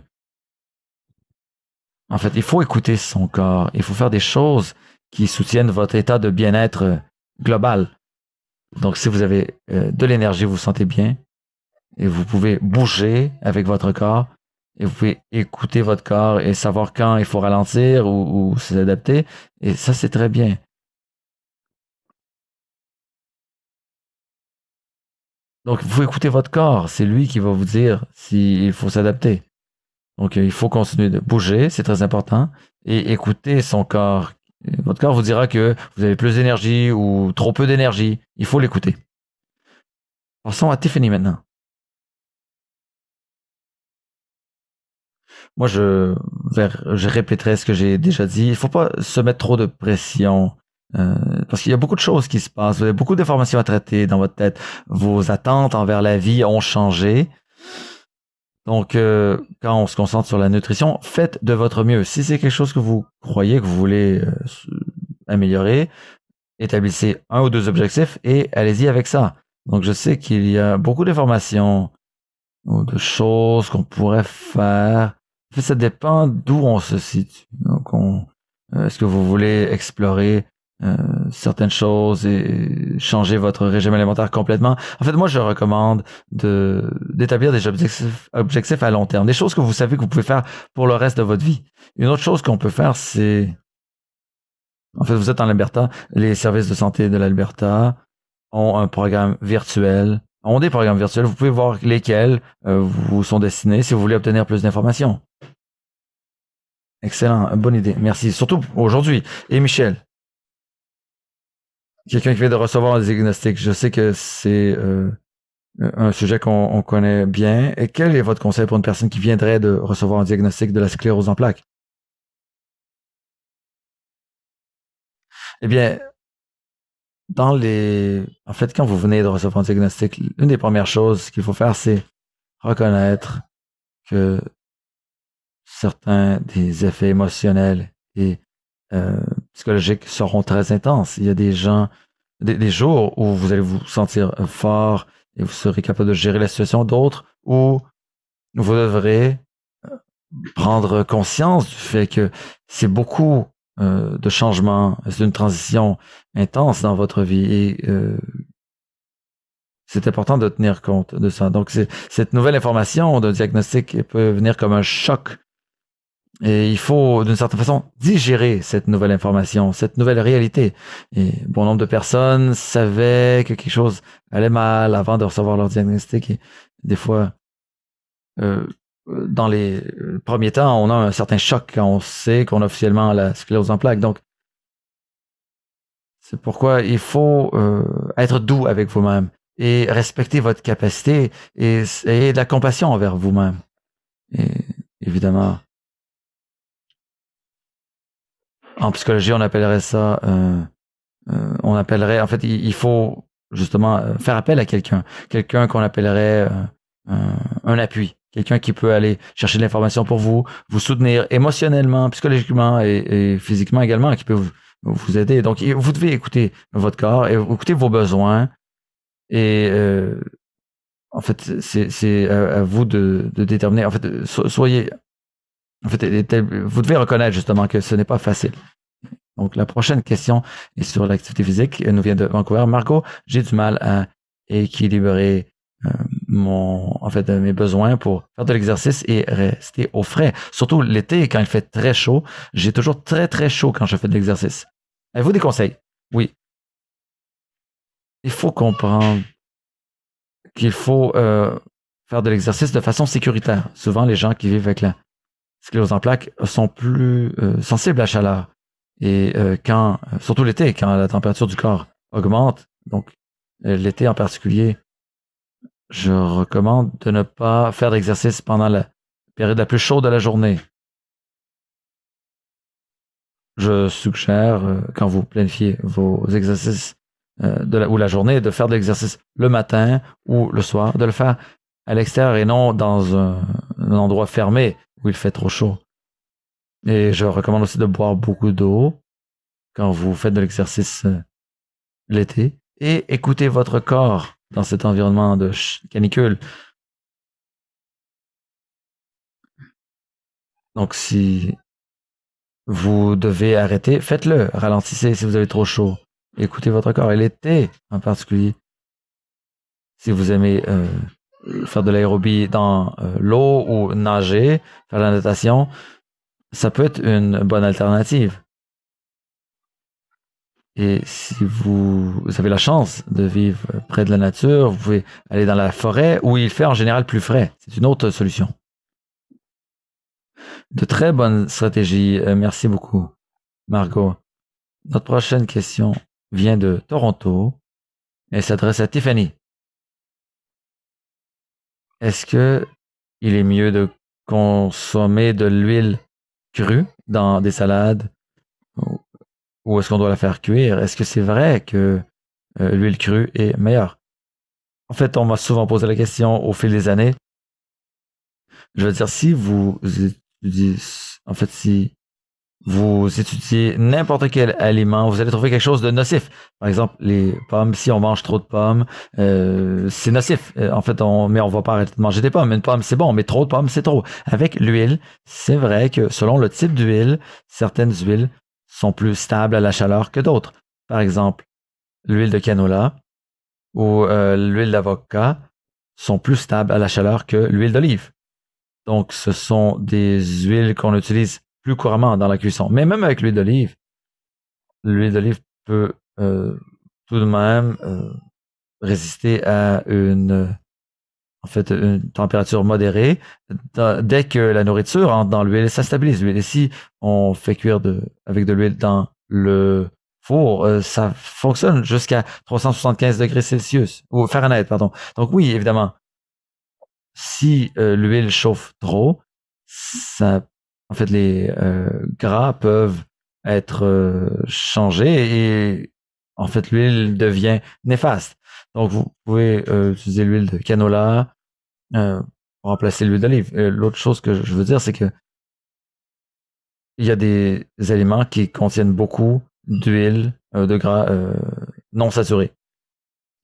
en fait, il faut écouter son corps. Il faut faire des choses qui soutiennent votre état de bien-être global. Donc, si vous avez de l'énergie, vous vous sentez bien, et vous pouvez bouger avec votre corps, et vous pouvez écouter votre corps et savoir quand il faut ralentir ou s'adapter. Et ça, c'est très bien. Donc, vous écoutez votre corps. C'est lui qui va vous dire s'il faut s'adapter. Donc, il faut continuer de bouger, c'est très important, et écouter son corps. Votre corps vous dira que vous avez plus d'énergie ou trop peu d'énergie. Il faut l'écouter. Passons à Tiffany maintenant. Moi, je répéterai ce que j'ai déjà dit. Il ne faut pas se mettre trop de pression. Parce qu'il y a beaucoup de choses qui se passent. Vous avez beaucoup d'informations à traiter dans votre tête. Vos attentes envers la vie ont changé. Donc, quand on se concentre sur la nutrition, faites de votre mieux. Si c'est quelque chose que vous croyez que vous voulez améliorer, établissez un ou deux objectifs et allez-y avec ça. Donc, je sais qu'il y a beaucoup d'informations ou de choses qu'on pourrait faire. En fait, ça dépend d'où on se situe. Donc, est-ce que vous voulez explorer certaines choses et changer votre régime alimentaire complètement? En fait, moi, je recommande d'établir des objectifs à long terme, des choses que vous savez que vous pouvez faire pour le reste de votre vie. Une autre chose qu'on peut faire, c'est... En fait, vous êtes en Alberta, les services de santé de l'Alberta ont un programme virtuel, ont des programmes virtuels. Vous pouvez voir lesquels vous sont destinés si vous voulez obtenir plus d'informations. Excellent, bonne idée. Merci. Surtout aujourd'hui. Et Michel, quelqu'un qui vient de recevoir un diagnostic, je sais que c'est un sujet qu'on connaît bien. Et quel est votre conseil pour une personne qui viendrait de recevoir un diagnostic de la sclérose en plaques? Eh bien, en fait, quand vous venez de recevoir un diagnostic, une des premières choses qu'il faut faire, c'est reconnaître que certains des effets émotionnels et psychologiques seront très intenses. Il y a des jours où vous allez vous sentir fort et vous serez capable de gérer la situation, d'autres où vous devrez prendre conscience du fait que c'est beaucoup de changements, c'est une transition intense dans votre vie et c'est important de tenir compte de ça. Donc, cette nouvelle information de diagnostic peut venir comme un choc Et il faut, d'une certaine façon, digérer cette nouvelle information, cette nouvelle réalité. Et bon nombre de personnes savaient que quelque chose allait mal avant de recevoir leur diagnostic. Et des fois, dans les premiers temps, on a un certain choc quand on sait qu'on a officiellement la sclérose en plaques. Donc, c'est pourquoi il faut être doux avec vous-même et respecter votre capacité et de la compassion envers vous-même. Et évidemment, en psychologie, on appellerait ça, en fait, il faut justement faire appel à quelqu'un qu'on appellerait un appui, quelqu'un qui peut aller chercher de l'information pour vous soutenir émotionnellement, psychologiquement et physiquement également, qui peut vous aider. Donc, vous devez écouter votre corps et écouter vos besoins. Et en fait, c'est à vous de déterminer. En fait, soyez. En fait, vous devez reconnaître justement que ce n'est pas facile. Donc, la prochaine question est sur l'activité physique. Elle nous vient de Vancouver. Margot, j'ai du mal à équilibrer mes besoins pour faire de l'exercice et rester au frais. Surtout l'été, quand il fait très chaud. J'ai toujours très, très chaud quand je fais de l'exercice. Avez-vous des conseils? Oui. Il faut comprendre qu'il faut faire de l'exercice de façon sécuritaire. Souvent, les gens qui vivent avec la sclérose en plaques sont plus sensibles à la chaleur. Et surtout l'été, quand la température du corps augmente, donc l'été en particulier, je recommande de ne pas faire d'exercice pendant la période la plus chaude de la journée. Je suggère, quand vous planifiez vos exercices ou la journée, de faire de l'exercice le matin ou le soir, de le faire à l'extérieur et non dans un endroit fermé où il fait trop chaud. Et je recommande aussi de boire beaucoup d'eau quand vous faites de l'exercice l'été et écoutez votre corps dans cet environnement de canicule. Donc, si vous devez arrêter, faites-le. Ralentissez si vous avez trop chaud. Écoutez votre corps. Et l'été, en particulier, si vous aimez faire de l'aérobie dans l'eau ou nager, faire de la natation, ça peut être une bonne alternative. Et si vous avez la chance de vivre près de la nature, vous pouvez aller dans la forêt où il fait en général plus frais. C'est une autre solution. De très bonnes stratégies. Merci beaucoup, Margot. Notre prochaine question vient de Toronto. Elle s'adresse à Tiffany. Est-ce que il est mieux de consommer de l'huile crue dans des salades ou est-ce qu'on doit la faire cuire? Est-ce que c'est vrai que l'huile crue est meilleure? En fait, on m'a souvent posé la question au fil des années. Je veux dire, si vous étudiez n'importe quel aliment, vous allez trouver quelque chose de nocif. Par exemple, les pommes, si on mange trop de pommes, c'est nocif. En fait, mais on va pas arrêter de manger des pommes. Une pomme, c'est bon, mais trop de pommes, c'est trop. Avec l'huile, c'est vrai que selon le type d'huile, certaines huiles sont plus stables à la chaleur que d'autres. Par exemple, l'huile de canola ou l'huile d'avocat sont plus stables à la chaleur que l'huile d'olive. Donc, ce sont des huiles qu'on utilise plus couramment dans la cuisson. Mais même avec l'huile d'olive peut tout de même résister à une température modérée. Dès que la nourriture entre dans l'huile, ça stabilise l'huile. Et si on fait cuire avec de l'huile dans le four, ça fonctionne jusqu'à 375 degrés Celsius, ou Fahrenheit, pardon. Donc oui, évidemment, si l'huile chauffe trop, les gras peuvent être changés et en fait l'huile devient néfaste. Donc vous pouvez utiliser l'huile de canola pour remplacer l'huile d'olive. L'autre chose que je veux dire, c'est que il y a des aliments qui contiennent beaucoup d'huile, de gras non saturés.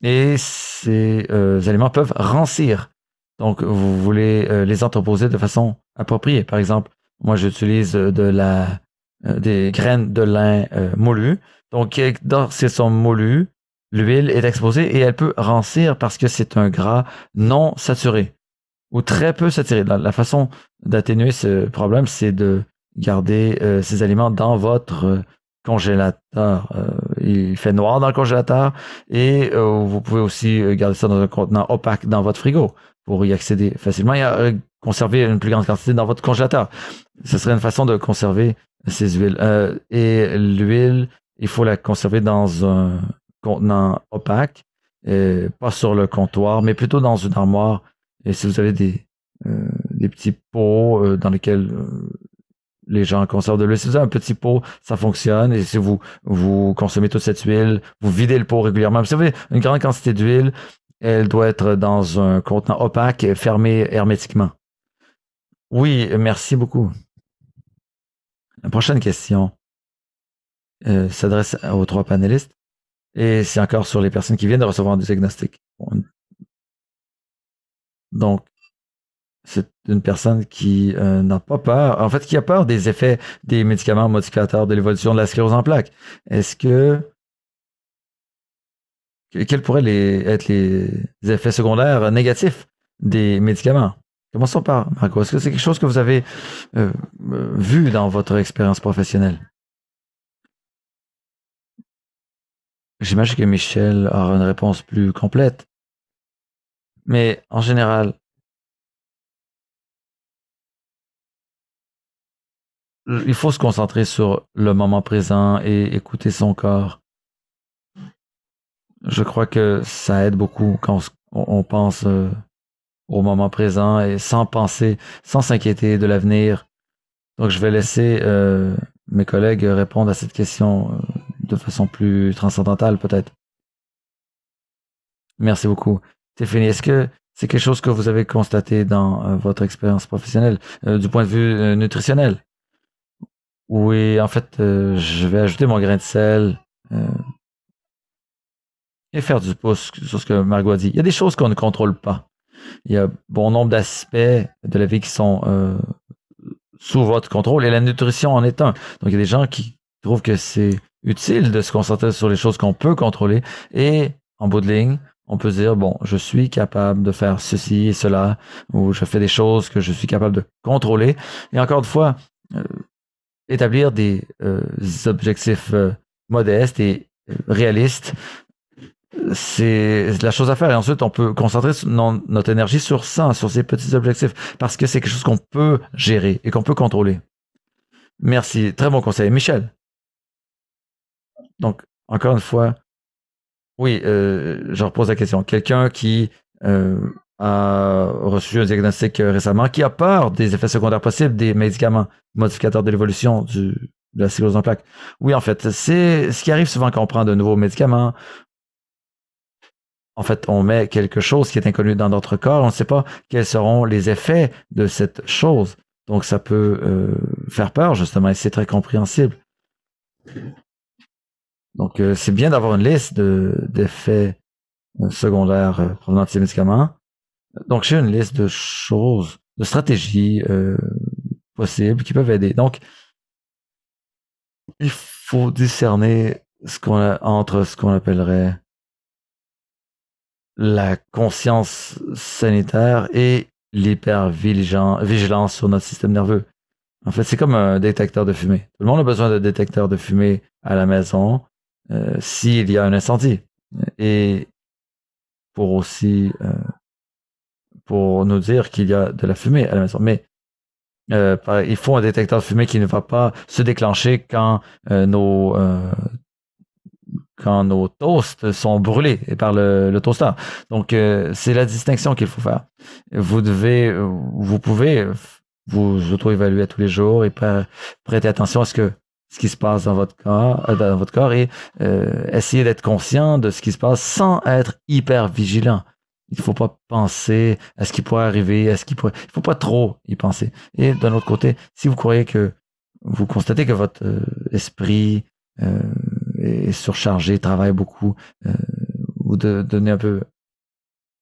Et ces aliments peuvent rancir. Donc, vous voulez les entreposer de façon appropriée. Par exemple, moi, j'utilise des graines de lin moulues. Donc, lorsqu'elles sont moulues, l'huile est exposée et elle peut rancir parce que c'est un gras non saturé ou très peu saturé. La façon d'atténuer ce problème, c'est de garder ces aliments dans votre congélateur. Il fait noir dans le congélateur et vous pouvez aussi garder ça dans un contenant opaque dans votre frigo pour y accéder facilement et conserver une plus grande quantité dans votre congélateur. Ce serait une façon de conserver ces huiles. Et l'huile, il faut la conserver dans un contenant opaque, pas sur le comptoir, mais plutôt dans une armoire. Et si vous avez des petits pots dans lesquels les gens conservent de l'huile, si vous avez un petit pot, ça fonctionne. Et si vous consommez toute cette huile, vous videz le pot régulièrement. Si vous avez une grande quantité d'huile, elle doit être dans un contenant opaque, fermé hermétiquement. Oui, merci beaucoup. La prochaine question s'adresse aux 3 panélistes et c'est encore sur les personnes qui viennent de recevoir un diagnostic. Donc, c'est une personne qui n'a pas peur, en fait, qui a peur des effets des médicaments modificateurs de l'évolution de la sclérose en plaques. Quels pourraient être les effets secondaires négatifs des médicaments? Commençons par Marco. Est-ce que c'est quelque chose que vous avez vu dans votre expérience professionnelle? J'imagine que Michel aura une réponse plus complète. Mais en général, il faut se concentrer sur le moment présent et écouter son corps. Je crois que ça aide beaucoup quand on pense au moment présent et sans penser, sans s'inquiéter de l'avenir. Donc, je vais laisser mes collègues répondre à cette question de façon plus transcendantale, peut-être. Merci beaucoup. Stéphanie, est-ce que c'est quelque chose que vous avez constaté dans votre expérience professionnelle, du point de vue nutritionnel? Oui, en fait, je vais ajouter mon grain de sel et faire du pouce sur ce que Margot a dit. Il y a des choses qu'on ne contrôle pas. Il y a bon nombre d'aspects de la vie qui sont sous votre contrôle et la nutrition en est un. Donc, il y a des gens qui trouvent que c'est utile de se concentrer sur les choses qu'on peut contrôler et en bout de ligne, on peut dire, bon, je suis capable de faire ceci et cela, ou je fais des choses que je suis capable de contrôler. Et encore une fois, établir des objectifs modestes et réalistes, c'est la chose à faire. Et ensuite, on peut concentrer notre énergie sur ça, sur ces petits objectifs, parce que c'est quelque chose qu'on peut gérer et qu'on peut contrôler. Merci. Très bon conseil. Michel. Donc, encore une fois, oui, je repose la question. Quelqu'un qui a reçu un diagnostic récemment, qui a peur des effets secondaires possibles des médicaments modificateurs de l'évolution de la sclérose en plaques. Oui, en fait, c'est ce qui arrive souvent quand on prend de nouveaux médicaments. En fait, on met quelque chose qui est inconnu dans notre corps. On ne sait pas quels seront les effets de cette chose. Donc, ça peut faire peur, justement, et c'est très compréhensible. Donc, c'est bien d'avoir une liste d'effets secondaires provenant de ces médicaments. Donc, j'ai une liste de choses, de stratégies possibles qui peuvent aider. Donc, il faut discerner entre ce qu'on appellerait la conscience sanitaire et l'hypervigilance sur notre système nerveux. En fait, c'est comme un détecteur de fumée. Tout le monde a besoin de détecteur de fumée à la maison s'il y a un incendie. Et pour aussi pour nous dire qu'il y a de la fumée à la maison. Mais il faut un détecteur de fumée qui ne va pas se déclencher quand nos toasts sont brûlés par le toaster. Donc, c'est la distinction qu'il faut faire. Vous pouvez vous auto-évaluer tous les jours et prêter attention à ce qui se passe dans votre corps et essayer d'être conscient de ce qui se passe sans être hyper vigilant. Il ne faut pas penser à ce qui pourrait arriver, il ne faut pas trop y penser. Et d'un autre côté, si vous constatez que votre esprit est surchargé, travaille beaucoup, ou de donner un peu,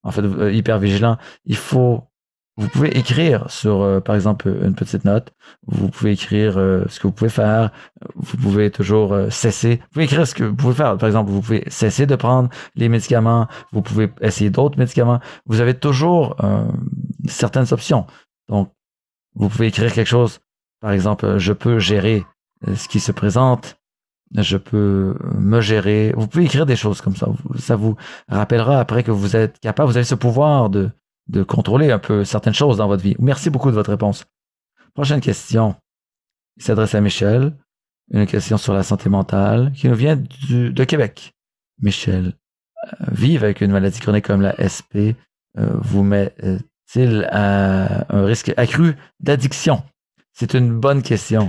en fait, hyper vigilant, vous pouvez écrire sur, par exemple, une petite note. Vous pouvez écrire ce que vous pouvez faire. Vous pouvez toujours cesser. Vous pouvez écrire ce que vous pouvez faire. Par exemple, vous pouvez cesser de prendre les médicaments. Vous pouvez essayer d'autres médicaments. Vous avez toujours certaines options. Donc, vous pouvez écrire quelque chose. par exemple, je peux gérer ce qui se présente, je peux me gérer. Vous pouvez écrire des choses comme ça. Ça vous rappellera après que vous êtes capable, vous avez ce pouvoir de contrôler un peu certaines choses dans votre vie. Merci beaucoup de votre réponse. Prochaine question. Il s'adresse à Michel. Une question sur la santé mentale qui nous vient de Québec. Michel, vivre avec une maladie chronique comme la SP vous met-il à un risque accru d'addiction? C'est une bonne question.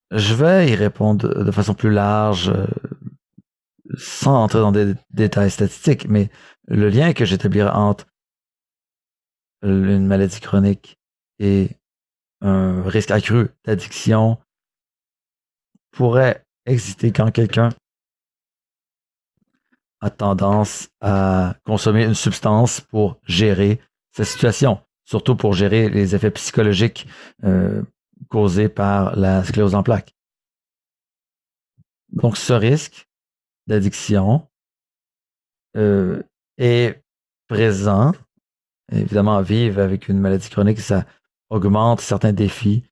Je vais y répondre de façon plus large, sans entrer dans des détails statistiques, mais le lien que j'établirai entre une maladie chronique et un risque accru d'addiction pourrait exister quand quelqu'un a tendance à consommer une substance pour gérer sa situation, surtout pour gérer les effets psychologiques causés par la sclérose en plaques. Donc, ce risque d'addiction est présent. Évidemment, vivre avec une maladie chronique, ça augmente certains défis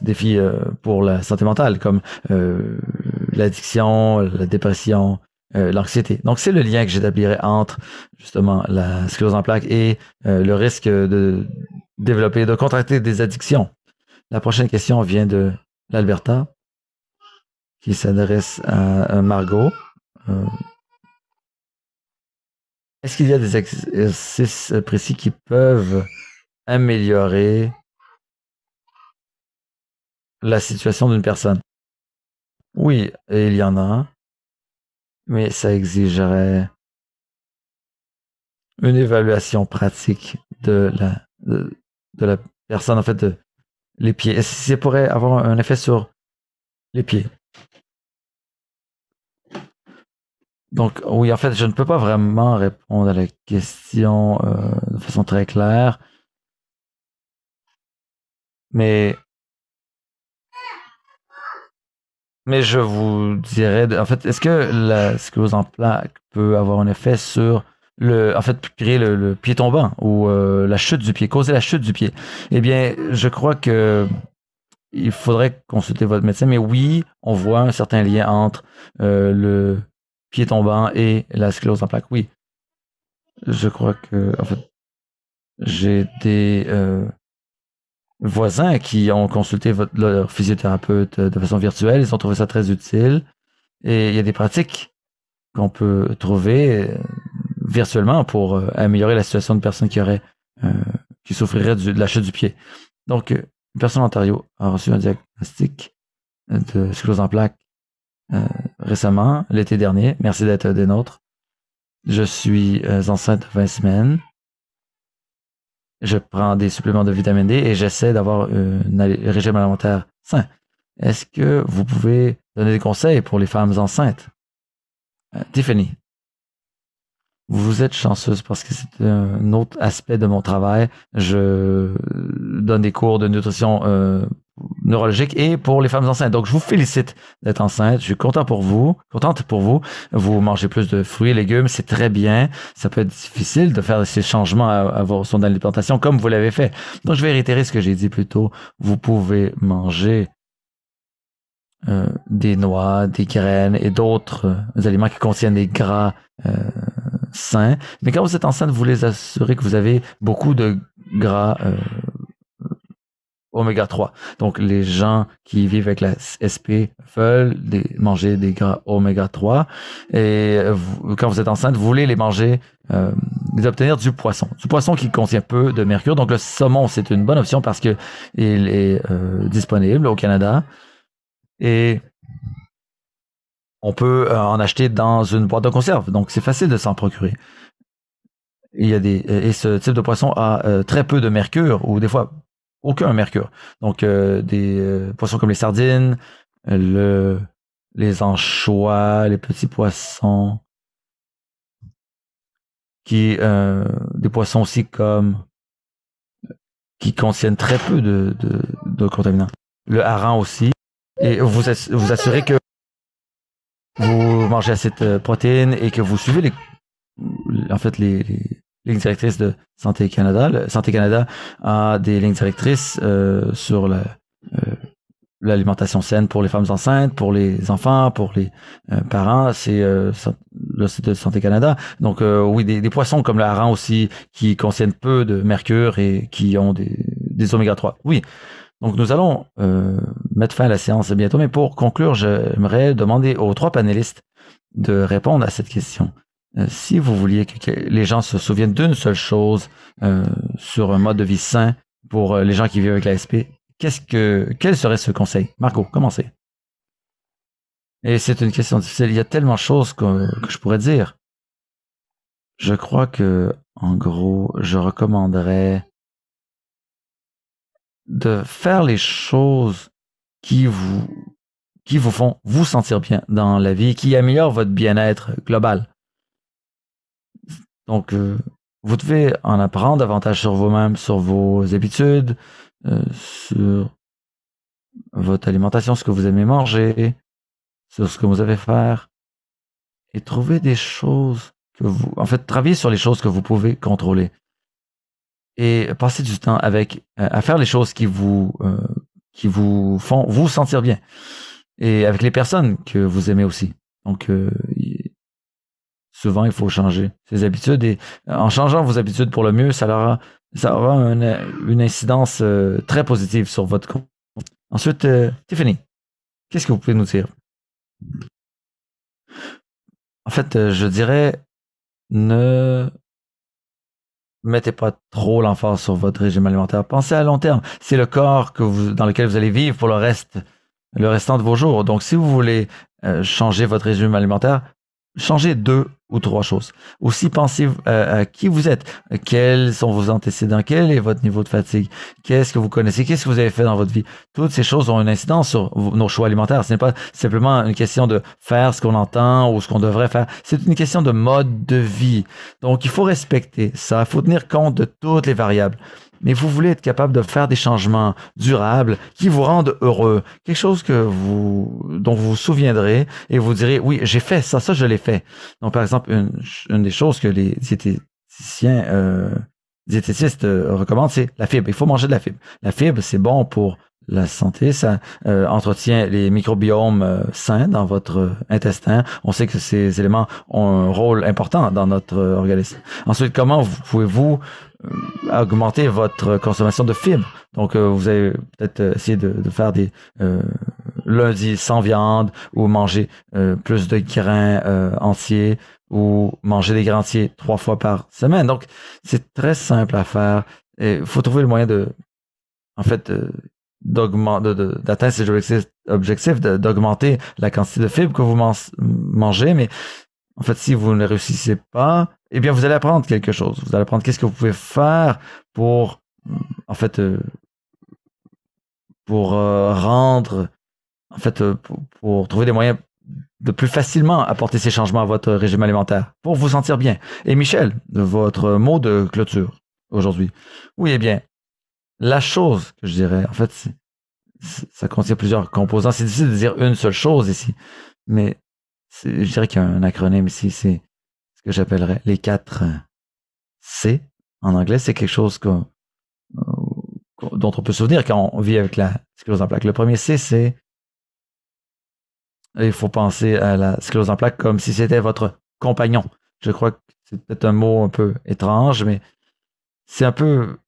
défis pour la santé mentale, comme l'addiction, la dépression, l'anxiété. Donc, c'est le lien que j'établirais entre justement la sclérose en plaques et le risque de développer, de contracter des addictions. La prochaine question vient de l'Alberta, qui s'adresse à Margot. Est-ce qu'il y a des exercices précis qui peuvent améliorer la situation d'une personne? Oui, il y en a, mais ça exigerait une évaluation pratique de la personne, en fait, de les pieds. Est-ce que ça pourrait avoir un effet sur les pieds? Donc, oui, en fait, je ne peux pas vraiment répondre à la question de façon très claire, mais je vous dirais, en fait, est-ce que la sclérose en plaques peut avoir un effet sur en fait, créer le pied tombant ou la chute du pied, causer la chute du pied? Eh bien, je crois que il faudrait consulter votre médecin, mais oui, on voit un certain lien entre le pied tombant et la sclérose en plaques. Oui, je crois que, en fait, j'ai des voisins qui ont consulté leur physiothérapeute de façon virtuelle. Ils ont trouvé ça très utile. Et il y a des pratiques qu'on peut trouver virtuellement pour améliorer la situation de personnes qui souffriraient de la chute du pied. Donc, une personne en Ontario a reçu un diagnostic de sclérose en plaques récemment, l'été dernier. Merci d'être des nôtres. Je suis enceinte de 20 semaines. Je prends des suppléments de vitamine D et j'essaie d'avoir un régime alimentaire sain. Est-ce que vous pouvez donner des conseils pour les femmes enceintes? Tiffany, vous êtes chanceuse parce que c'est un autre aspect de mon travail. Je donne des cours de nutrition neurologique et pour les femmes enceintes. Donc, je vous félicite d'être enceinte. Je suis contente pour vous. Vous mangez plus de fruits et légumes. C'est très bien. Ça peut être difficile de faire ces changements à son alimentation comme vous l'avez fait. Donc, je vais réitérer ce que j'ai dit plus tôt. Vous pouvez manger des noix, des graines et d'autres aliments qui contiennent des gras sains. Mais quand vous êtes enceinte, vous voulez assurer que vous avez beaucoup de gras oméga 3. Donc, les gens qui vivent avec la SP veulent manger des gras oméga 3. Et quand vous êtes enceinte, vous voulez les manger, les obtenir du poisson. Du poisson qui contient peu de mercure. Donc, le saumon, c'est une bonne option parce que il est disponible au Canada. Et on peut en acheter dans une boîte de conserve. Donc, c'est facile de s'en procurer. Et ce type de poisson a très peu de mercure, ou des fois aucun mercure. Donc, des poissons comme les sardines, les anchois, les petits poissons, des poissons aussi qui contiennent très peu de contaminants. Le hareng aussi. Et vous assurez que vous mangez assez de protéines et que vous suivez les lignes directrices de Santé Canada. Santé Canada a des lignes directrices sur l'alimentation saine pour les femmes enceintes, pour les enfants, pour les parents. C'est le site de Santé Canada. Donc oui, des poissons comme le hareng aussi, qui contiennent peu de mercure et qui ont des oméga 3. Oui. Donc nous allons mettre fin à la séance bientôt, mais pour conclure, j'aimerais demander aux 3 panélistes de répondre à cette question. Si vous vouliez que les gens se souviennent d'une seule chose sur un mode de vie sain pour les gens qui vivent avec la SP, quel serait ce conseil? Marco, commencez. Et c'est une question difficile. Il y a tellement de choses que je pourrais dire. Je crois que, en gros, je recommanderais de faire les choses qui vous font vous sentir bien dans la vie, qui améliorent votre bien-être global. Donc, vous devez en apprendre davantage sur vous-même, sur vos habitudes, sur votre alimentation, ce que vous aimez manger, sur ce que vous avez faire, et trouver des choses travailler sur les choses que vous pouvez contrôler. Et passer du temps à faire les choses qui vous font vous sentir bien. Et avec les personnes que vous aimez aussi. Donc, souvent, il faut changer ses habitudes. Et en changeant vos habitudes pour le mieux, ça aura une incidence très positive sur votre compte. Ensuite, Tiffany, qu'est-ce que vous pouvez nous dire? En fait, je dirais, ne mettez pas trop l'emphase sur votre régime alimentaire. Pensez à long terme. C'est le corps dans lequel vous allez vivre pour le restant de vos jours. Donc, si vous voulez changer votre régime alimentaire, changez 2 ou 3 choses. Aussi, pensez à qui vous êtes. Quels sont vos antécédents? Quel est votre niveau de fatigue? Qu'est-ce que vous connaissez? Qu'est-ce que vous avez fait dans votre vie? Toutes ces choses ont une incidence sur nos choix alimentaires. Ce n'est pas simplement une question de faire ce qu'on entend ou ce qu'on devrait faire. C'est une question de mode de vie. Donc, il faut respecter ça. Il faut tenir compte de toutes les variables. Mais vous voulez être capable de faire des changements durables qui vous rendent heureux. Quelque chose dont vous vous souviendrez et vous direz, oui, j'ai fait ça, je l'ai fait. Donc, par exemple, une des choses que les diététistes recommandent, c'est la fibre. Il faut manger de la fibre. La fibre, c'est bon pour la santé, ça entretient les microbiomes sains dans votre intestin. On sait que ces éléments ont un rôle important dans notre organisme. Ensuite, comment pouvez-vous augmenter votre consommation de fibres? Donc, vous allez peut-être essayer de faire des lundis sans viande ou manger plus de grains entiers ou manger des grains entiers 3 fois par semaine. Donc, c'est très simple à faire. Il faut trouver le moyen d'atteindre ces objectifs, d'augmenter la quantité de fibres que vous mangez, mais en fait, si vous ne réussissez pas, eh bien, vous allez apprendre quelque chose. Vous allez apprendre qu'est-ce que vous pouvez faire pour pour trouver des moyens de plus facilement apporter ces changements à votre régime alimentaire, pour vous sentir bien. Et Michel, votre mot de clôture aujourd'hui. Oui, eh bien, la chose que je dirais, en fait, ça contient plusieurs composants. C'est difficile de dire une seule chose ici, mais je dirais qu'il y a un acronyme ici, c'est ce que j'appellerais les 4 C en anglais. C'est quelque chose dont on peut se souvenir quand on vit avec la sclérose en plaques. Le premier C, c'est il faut penser à la sclérose en plaques comme si c'était votre compagnon. Je crois que c'est peut-être un mot un peu étrange, mais c'est un peu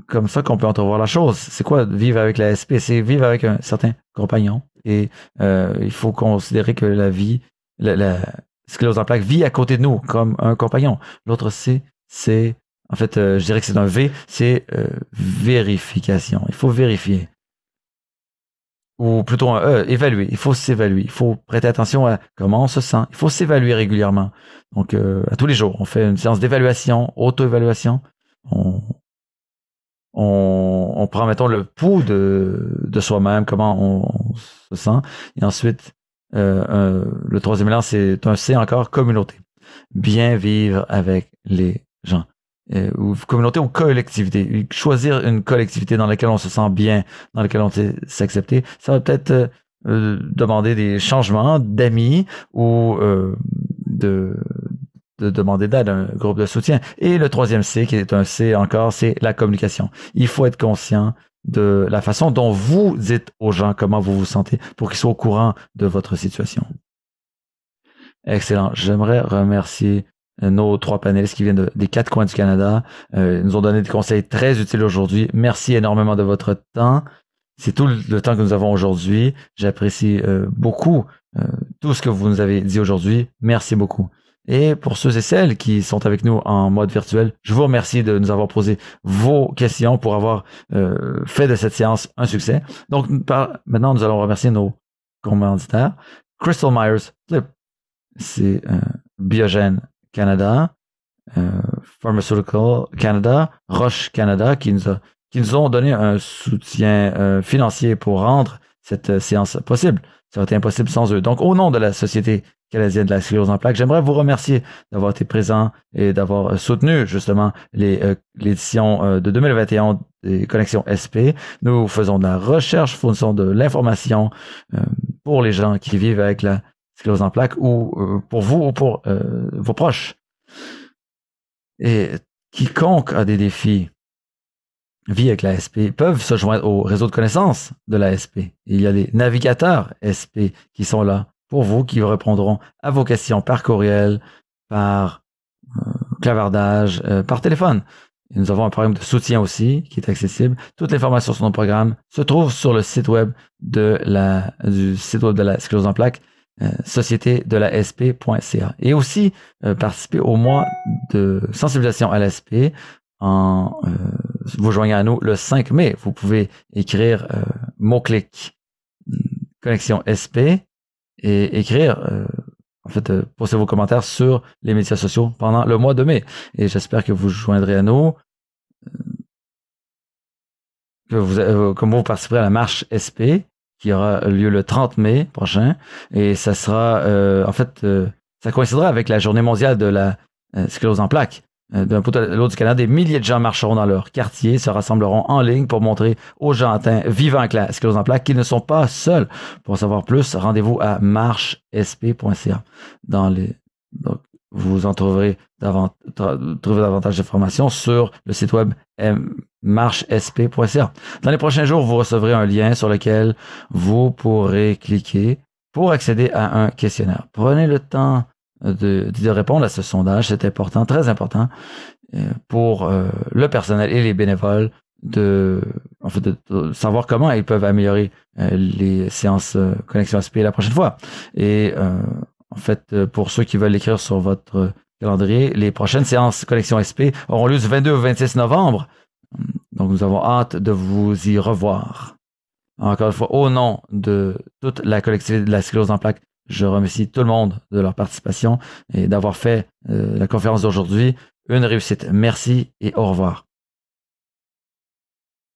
comme ça qu'on peut entrevoir la chose. C'est quoi vivre avec la SP? C'est vivre avec un certain compagnon. Et il faut considérer que la sclérose en plaques vit à côté de nous comme un compagnon. L'autre C, c'est, en fait, je dirais que c'est un V, c'est vérification. Il faut vérifier. Ou plutôt un E, évaluer. Il faut s'évaluer. Il faut prêter attention à comment on se sent. Il faut s'évaluer régulièrement. Donc, à tous les jours, on fait une séance d'évaluation, auto-évaluation. On prend, mettons, le pouls de soi-même, comment on se sent. Et ensuite, le troisième élément, c'est un C encore, communauté. Bien vivre avec les gens. Ou communauté ou collectivité. Choisir une collectivité dans laquelle on se sent bien, dans laquelle on sait s'accepter. Ça va peut-être demander des changements d'amis ou de demander d'aide, un groupe de soutien. Et le troisième C, qui est un C encore, c'est la communication. Il faut être conscient de la façon dont vous dites aux gens comment vous vous sentez pour qu'ils soient au courant de votre situation. Excellent. J'aimerais remercier nos 3 panélistes qui viennent des 4 coins du Canada. Ils nous ont donné des conseils très utiles aujourd'hui. Merci énormément de votre temps. C'est tout le temps que nous avons aujourd'hui. J'apprécie beaucoup tout ce que vous nous avez dit aujourd'hui. Merci beaucoup. Et pour ceux et celles qui sont avec nous en mode virtuel, je vous remercie de nous avoir posé vos questions pour avoir fait de cette séance un succès. Donc, maintenant, nous allons remercier nos commanditaires. Crystal Myers Flip, c'est Biogen Canada, Pharmaceutical Canada, Roche Canada, qui nous ont donné un soutien financier pour rendre cette séance possible. Ça aurait été impossible sans eux. Donc, au nom de la Société canadienne de la sclérose en plaques, j'aimerais vous remercier d'avoir été présent et d'avoir soutenu justement l'édition de 2021 des Connexions SP. Nous faisons de la recherche, fournissons de l'information pour les gens qui vivent avec la sclérose en plaques ou pour vous ou pour vos proches. Et quiconque a des défis vit avec la SP peuvent se joindre au réseau de connaissances de la SP. Il y a les navigateurs SP qui sont là pour vous, qui vous répondront à vos questions par courriel, par clavardage, par téléphone. Et nous avons un programme de soutien aussi qui est accessible. Toutes les informations sur nos programmes se trouvent sur le site web du site web de la sclérose en plaques, société-de-la-sp.ca. Et aussi participer au mois de sensibilisation à l'ASP en vous joignant à nous le 5 mai. Vous pouvez écrire mot-clic Connexion SP et écrire, poster vos commentaires sur les médias sociaux pendant le mois de mai. Et j'espère que vous joindrez à nous, comme vous participerez à la marche SP qui aura lieu le 30 mai prochain. Et ça sera, ça coïncidera avec la journée mondiale de la sclérose en plaques. D'un bout à l'autre du Canada, des milliers de gens marcheront dans leur quartier, se rassembleront en ligne pour montrer aux gens atteints vivant avec la sclérose en plaques qu'ils ne sont pas seuls. Pour en savoir plus, rendez-vous à marchesp.ca. Donc, vous en trouverez davantage d'informations sur le site web marchesp.ca. Dans les prochains jours, vous recevrez un lien sur lequel vous pourrez cliquer pour accéder à un questionnaire. Prenez le temps de répondre à ce sondage, c'est important, très important pour le personnel et les bénévoles de savoir comment ils peuvent améliorer les séances Connexion SP la prochaine fois. Et pour ceux qui veulent l'écrire sur votre calendrier, les prochaines séances Connexion SP auront lieu du 22 au 26 novembre. Donc, nous avons hâte de vous y revoir. Encore une fois, au nom de toute la collectivité de la sclérose en plaques, je remercie tout le monde de leur participation et d'avoir fait la conférence d'aujourd'hui une réussite. Merci et au revoir.